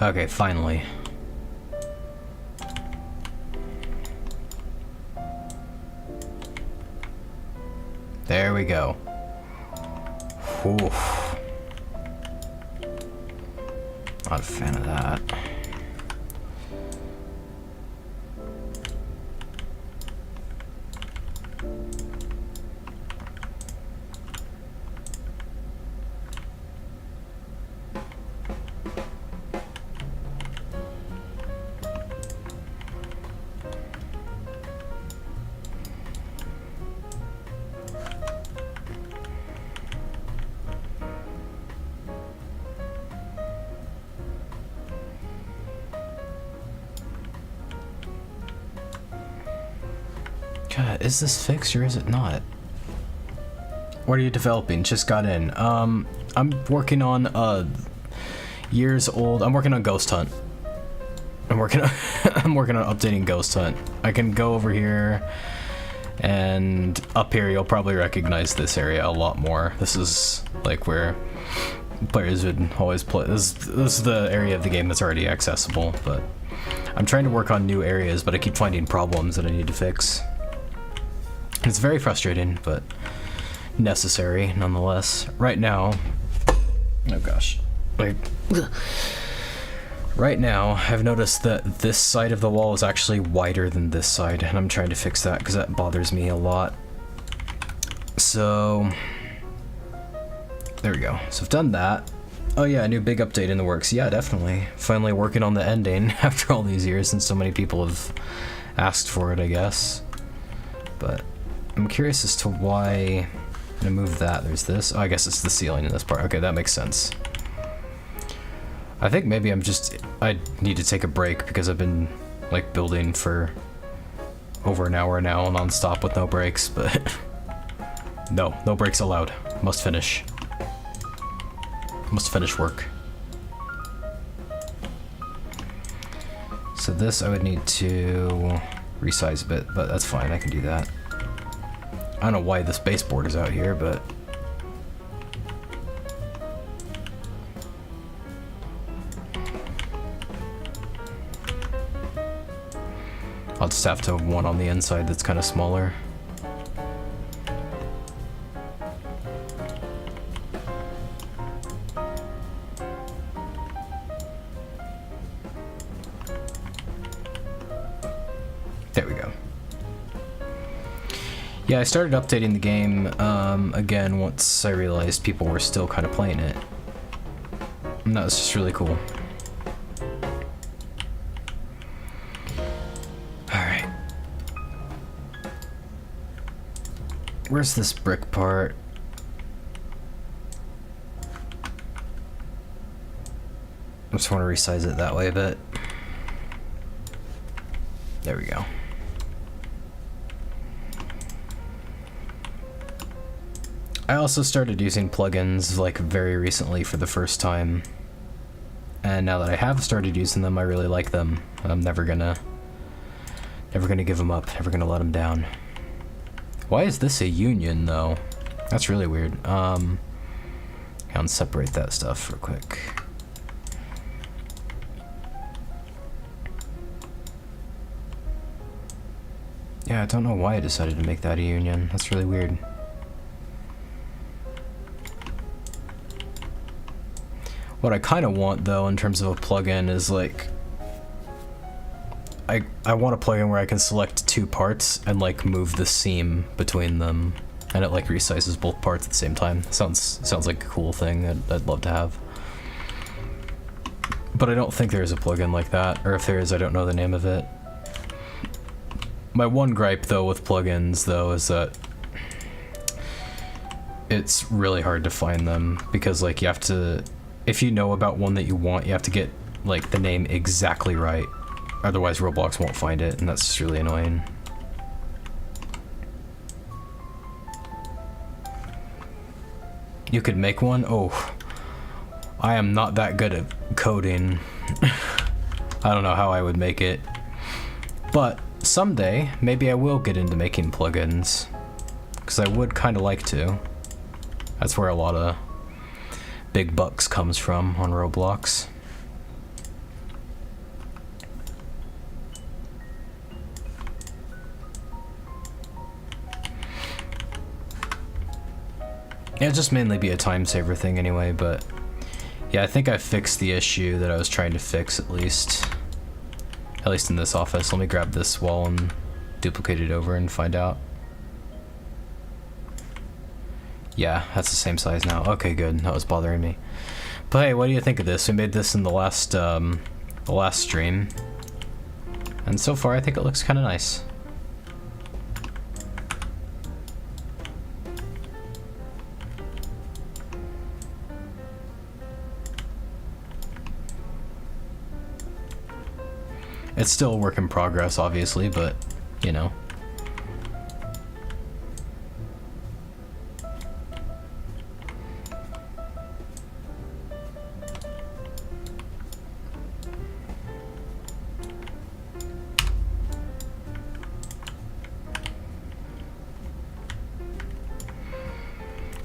S1: Okay, finally. There we go. Whew. Not a fan of that. God, is this fixed or is it not? What are you developing? Just got in. I'm working on years old. I'm working on Ghost Hunt. I'm working on I'm working on updating Ghost Hunt. I can go over here, and up here you'll probably recognize this area a lot more. This is like where players would always play. This is the area of the game that's already accessible, but I'm trying to work on new areas, but I keep finding problems that I need to fix. It's very frustrating, but necessary nonetheless. Right now, oh gosh, like, right now I've noticed that this side of the wall is actually wider than this side, and I'm trying to fix that because that bothers me a lot. So there we go. So I've done that. Oh yeah, a new big update in the works. Yeah, definitely. Finally working on the ending after all these years, since so many people have asked for it, I guess. But I'm curious as to why. I'm gonna move that. There's this. Oh, I guess it's the ceiling in this part. Okay, that makes sense. I think maybe I need to take a break because I've been like building for over an hour now non-stop with no breaks, but no breaks allowed. Must finish work. So this I would need to resize a bit, but that's fine, I can do that. I don't know why this baseboard is out here, but I'll just have to have one on the inside that's kind of smaller. There we go. Yeah, I started updating the game again once I realized people were still kind of playing it. And that was just really cool. Alright. Where's this brick part? I just want to resize it that way a bit. There we go. I also started using plugins like very recently for the first time. And now that I have started using them, I really like them. I'm never gonna give them up, never gonna let them down. Why is this a union though? That's really weird. I'll separate that stuff real quick. Yeah, I don't know why I decided to make that a union. That's really weird. What I kind of want though in terms of a plugin is like I want a plugin where I can select two parts and like move the seam between them, and it like resizes both parts at the same time. Sounds like a cool thing I'd love to have. But I don't think there's a plugin like that, or if there is, I don't know the name of it. My one gripe though with plugins though is that it's really hard to find them, because like you have to, if you know about one that you want, you have to get like the name exactly right. Otherwise Roblox won't find it, and that's just really annoying. You could make one? Oh, I am not that good at coding. I don't know how I would make it. But someday, maybe I will get into making plugins. Because I would kind of like to. That's where a lot of big bucks comes from on Roblox. It'll just mainly be a time saver thing anyway, but yeah, I think I fixed the issue that I was trying to fix at least in this office. Let me grab this wall and duplicate it over and find out. Yeah, that's the same size now. Okay, good. That was bothering me. But hey, what do you think of this? We made this in the last stream, and so far I think it looks kind of nice. It's still a work in progress, obviously, but, you know.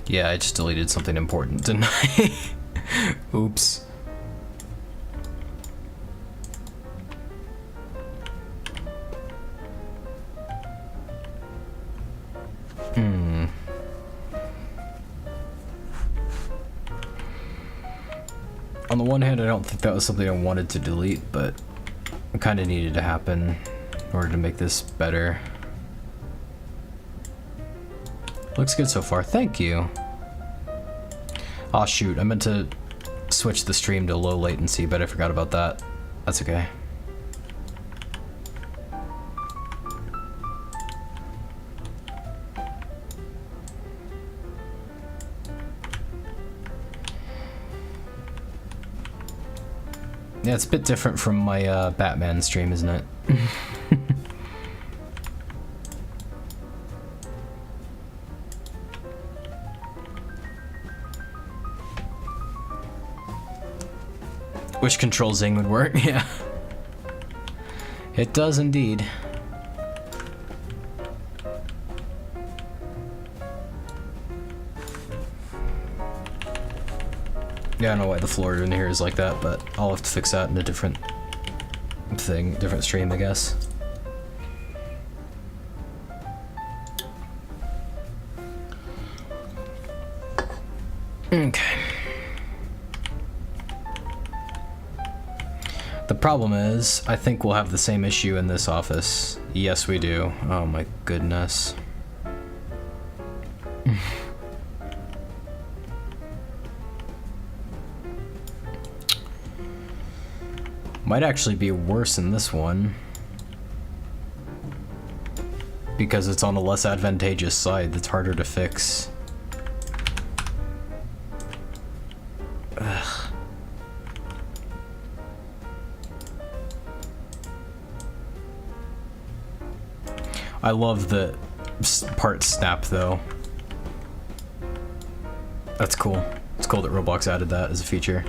S1: Yeah, I just deleted something important, didn't I? Oops. On the one hand, I don't think that was something I wanted to delete, but it kind of needed to happen in order to make this better. Looks good so far. Thank you. Aw, shoot. I meant to switch the stream to low latency, but I forgot about that. That's okay. Yeah, it's a bit different from my Batman stream, isn't it? Which control zing would work? Yeah. It does indeed. Yeah, I don't know why the floor in here is like that, but I'll have to fix that in a different thing, different stream, I guess. Okay. The problem is, I think we'll have the same issue in this office. Yes, we do. Oh my goodness. Might actually be worse in this one, because it's on a less advantageous side that's harder to fix. Ugh. I love the part snap though. That's cool. It's cool that Roblox added that as a feature.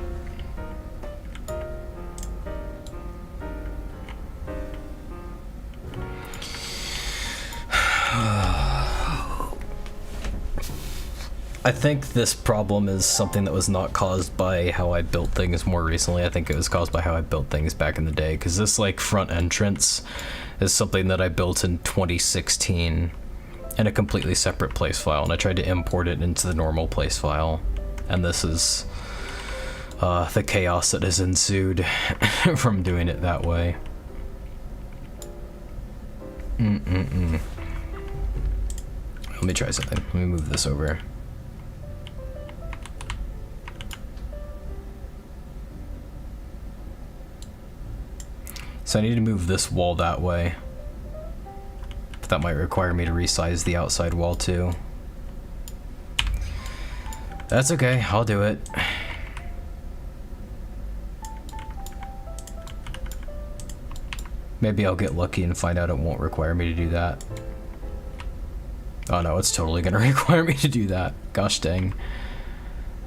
S1: I think this problem is something that was not caused by how I built things more recently. I think it was caused by how I built things back in the day, because this like front entrance is something that I built in 2016 in a completely separate place file, and I tried to import it into the normal place file, and this is the chaos that has ensued from doing it that way. Let me try something. Let me move this over. So I need to move this wall that way. But that might require me to resize the outside wall too. That's okay, I'll do it. Maybe I'll get lucky and find out it won't require me to do that. Oh no, it's totally gonna require me to do that. Gosh dang.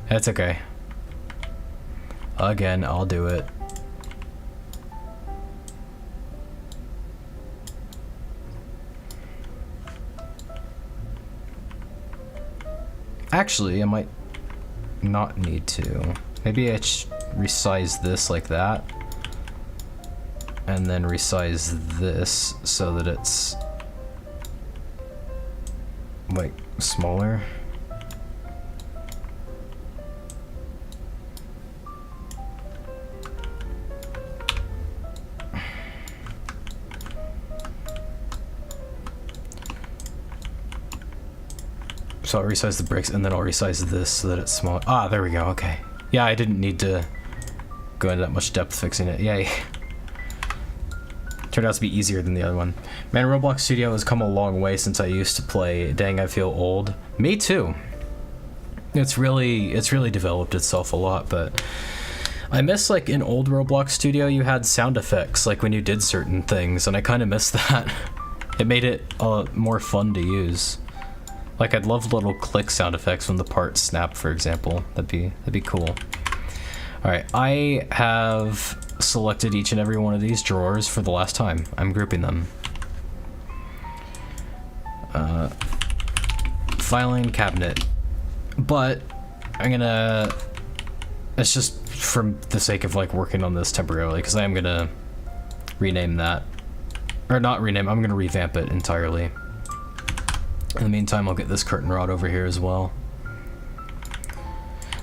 S1: That's okay. Again, I'll do it. Actually, I might not need to. Maybe I should resize this like that. And then resize this so that it's like smaller. So I'll resize the bricks and then I'll resize this so that it's small. Ah, there we go, okay. Yeah, I didn't need to go into that much depth fixing it. Yay. Turned out to be easier than the other one. Man, Roblox Studio has come a long way since I used to play. Dang, I feel old. Me too. It's really developed itself a lot, but I miss, like, in old Roblox Studio you had sound effects, like when you did certain things, and I kind of miss that. It made it more fun to use. Like, I'd love little click sound effects when the parts snap, for example. That'd be cool. All right, I have selected each and every one of these drawers for the last time. I'm grouping them. Filing cabinet. But I'm gonna, it's just for the sake of like working on this temporarily, because I am gonna rename that. Or not rename, I'm gonna revamp it entirely. In the meantime, I'll get this curtain rod over here as well.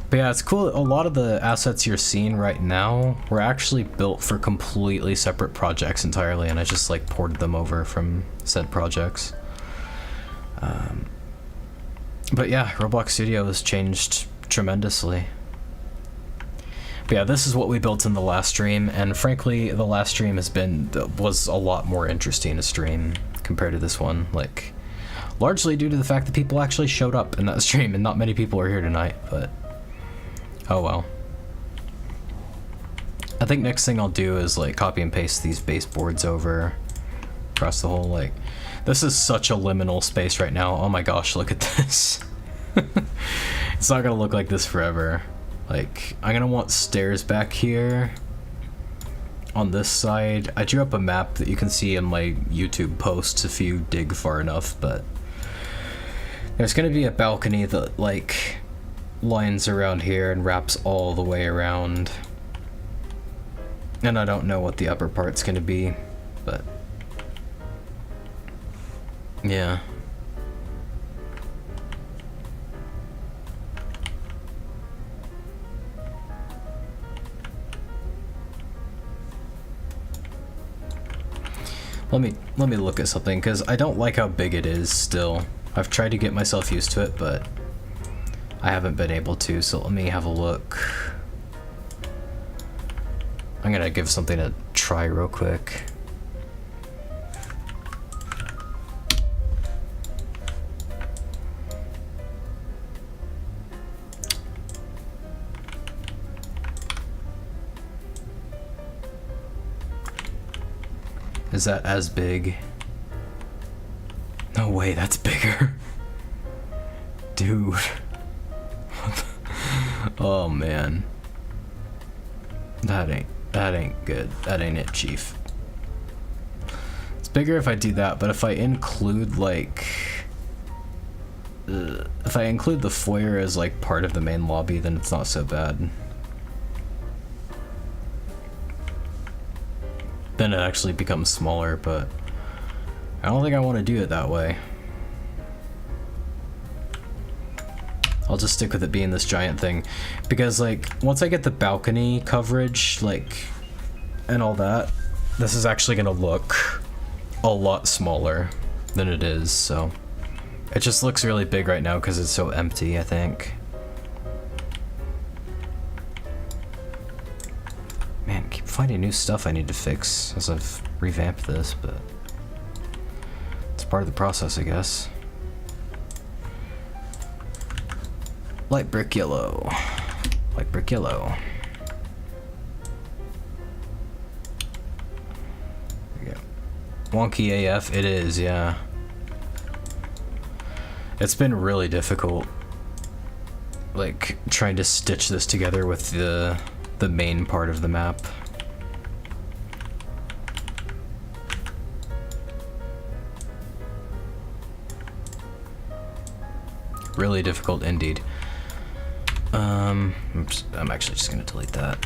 S1: But yeah, it's cool. A lot of the assets you're seeing right now were actually built for completely separate projects entirely, and I just like ported them over from said projects. But yeah, Roblox Studio has changed tremendously. But yeah, this is what we built in the last stream, and frankly, the last stream was a lot more interesting to stream compared to this one. Like, largely due to the fact that people actually showed up in that stream, and not many people are here tonight, but oh well. I think next thing I'll do is like copy and paste these baseboards over across the whole, like, this is such a liminal space right now. Oh my gosh, look at this. It's not gonna look like this forever. Like, I'm gonna want stairs back here on this side. I drew up a map that you can see in my YouTube posts if you dig far enough, but there's gonna be a balcony that like lines around here and wraps all the way around. And I don't know what the upper part's gonna be, but yeah. Let me look at something, because I don't like how big it is still. I've tried to get myself used to it, but I haven't been able to, so let me have a look. I'm gonna give something a try real quick. Is that as big? way that's bigger. Dude. Oh man. That ain't good. That ain't it, Chief. It's bigger if I do that, but if I include like if I include the foyer as like part of the main lobby, then it's not so bad. Then it actually becomes smaller, but I don't think I want to do it that way. I'll just stick with it being this giant thing, because like once I get the balcony coverage like and all that, this is actually gonna look a lot smaller than it is. So it just looks really big right now because it's so empty, I think. Man, I keep finding new stuff I need to fix as I've revamped this, but it's part of the process, I guess. Light brick yellow. Light brick yellow. There we go. Wonky AF, it is, yeah. It's been really difficult, like, trying to stitch this together with the main part of the map. Really difficult indeed. Oops, I'm actually just gonna delete that.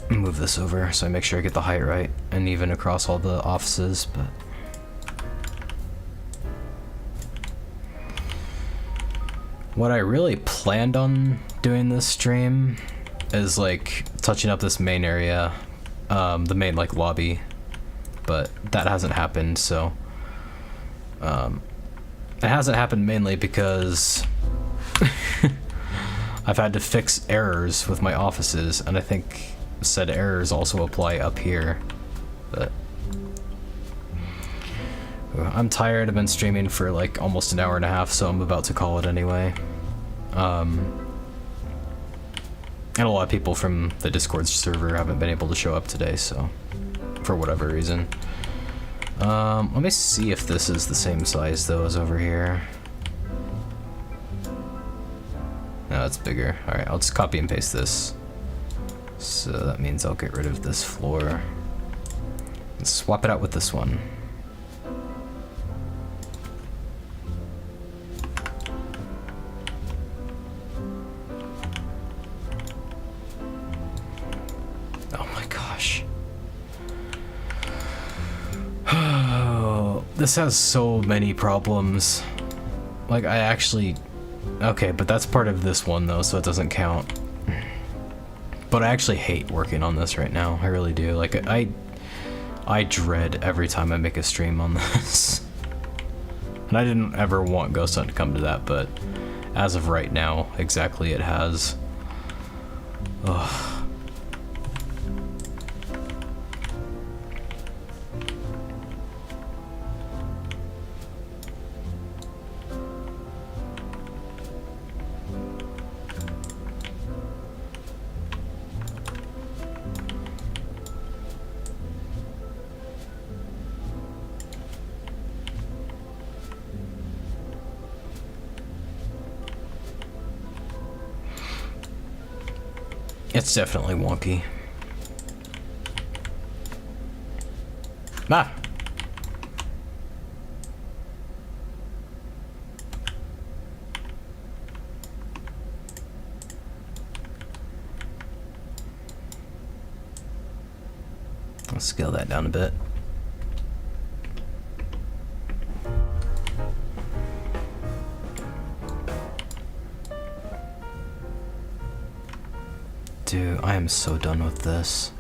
S1: Move this over so I make sure I get the height right and even across all the offices, but what I really planned on doing this stream is like touching up this main area, the main like lobby, but that hasn't happened. So it hasn't happened mainly because I've had to fix errors with my offices, and I think said errors also apply up here. But I'm tired. I've been streaming for like almost an hour and a half, so I'm about to call it anyway. And a lot of people from the Discord server haven't been able to show up today, so for whatever reason. Let me see if this is the same size though as over here. No, it's bigger. Alright, I'll just copy and paste this. So that means I'll get rid of this floor and swap it out with this one. Oh my gosh. This has so many problems. Like, I actually... Okay, but that's part of this one though, so it doesn't count. But I actually hate working on this right now. I really do. Like, I dread every time I make a stream on this. And I didn't ever want Ghost Hunt to come to that, but as of right now, exactly it has. Ugh. It's definitely wonky. Ah! I'll scale that down a bit. Dude, I am so done with this.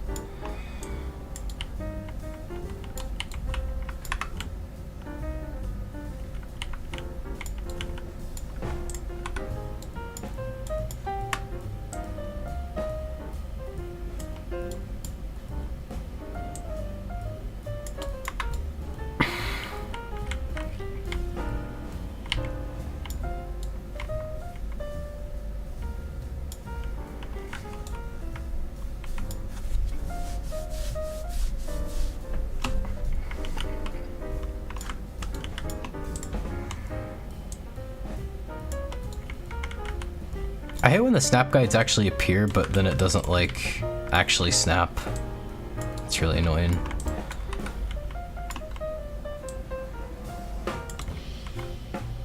S1: I hate when the snap guides actually appear, but then it doesn't like actually snap. It's really annoying.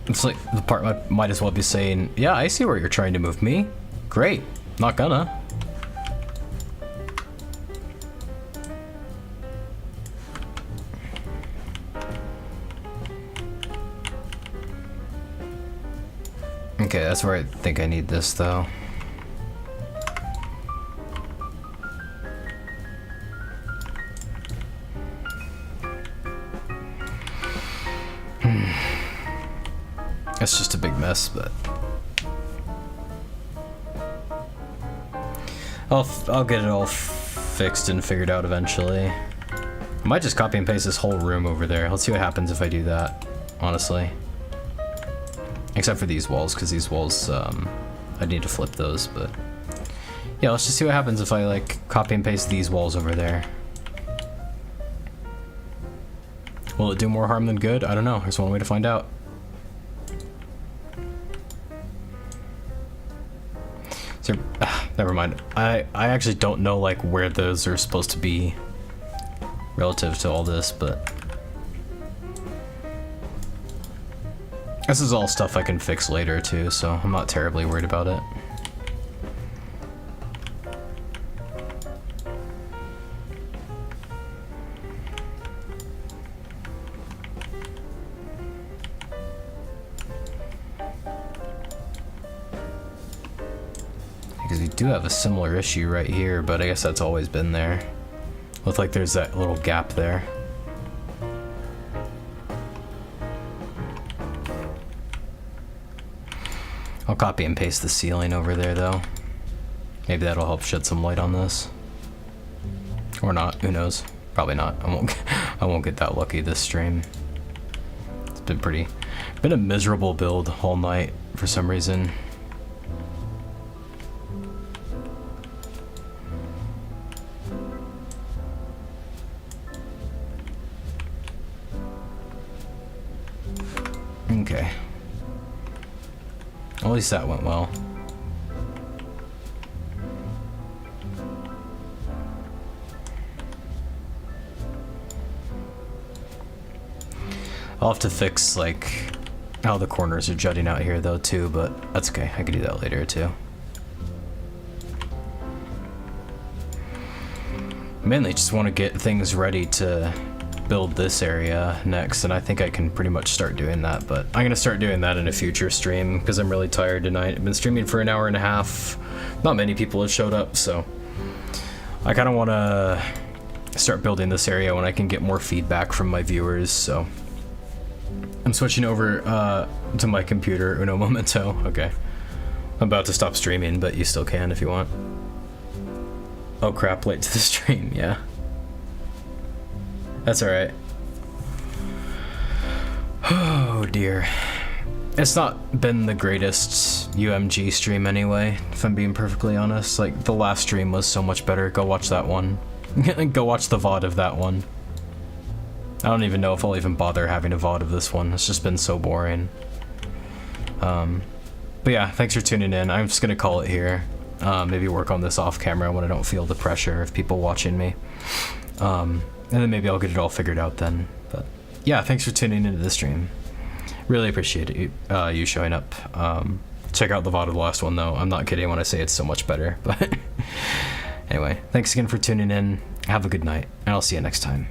S1: It's like the part might as well be saying, yeah, I see where you're trying to move me. Great, not gonna. Okay, that's where I think I need this though. It's just a big mess, but I'll get it all fixed and figured out eventually. I might just copy and paste this whole room over there. Let's see what happens if I do that, honestly. Except for these walls, because these walls, I need to flip those, but yeah, let's just see what happens if I like copy and paste these walls over there. Will it do more harm than good? I don't know. There's one way to find out. Never mind. I actually don't know like where those are supposed to be relative to all this, but this is all stuff I can fix later too, so I'm not terribly worried about it. Because we do have a similar issue right here, but I guess that's always been there. Looks like there's that little gap there. I'll copy and paste the ceiling over there though. Maybe that'll help shed some light on this. Or not, who knows? Probably not. I won't get that lucky this stream. It's been a miserable build all night for some reason. Okay. At least that went well. I'll have to fix like how the corners are jutting out here though too, but that's okay. I could do that later too. Mainly just want to get things ready to build this area next, and I think I can pretty much start doing that, but I'm gonna start doing that in a future stream because I'm really tired tonight. I've been streaming for an hour and a half. Not many people have showed up, so I kind of want to start building this area when I can get more feedback from my viewers, so I'm switching over to my computer uno momento. Okay, I'm about to stop streaming, but you still can if you want. Oh crap, late to the stream. Yeah, that's all right. Oh dear. It's not been the greatest UMG stream anyway, if I'm being perfectly honest. Like, the last stream was so much better. Go watch that one. Go watch the VOD of that one. I don't even know if I'll even bother having a VOD of this one. It's just been so boring. But yeah, thanks for tuning in. I'm just gonna call it here. Maybe work on this off camera when I don't feel the pressure of people watching me. And then maybe I'll get it all figured out then. But yeah, thanks for tuning into the stream. Really appreciate it, you showing up. Check out the VOD of the last one though. I'm not kidding when I say it's so much better. But anyway, thanks again for tuning in. Have a good night, and I'll see you next time.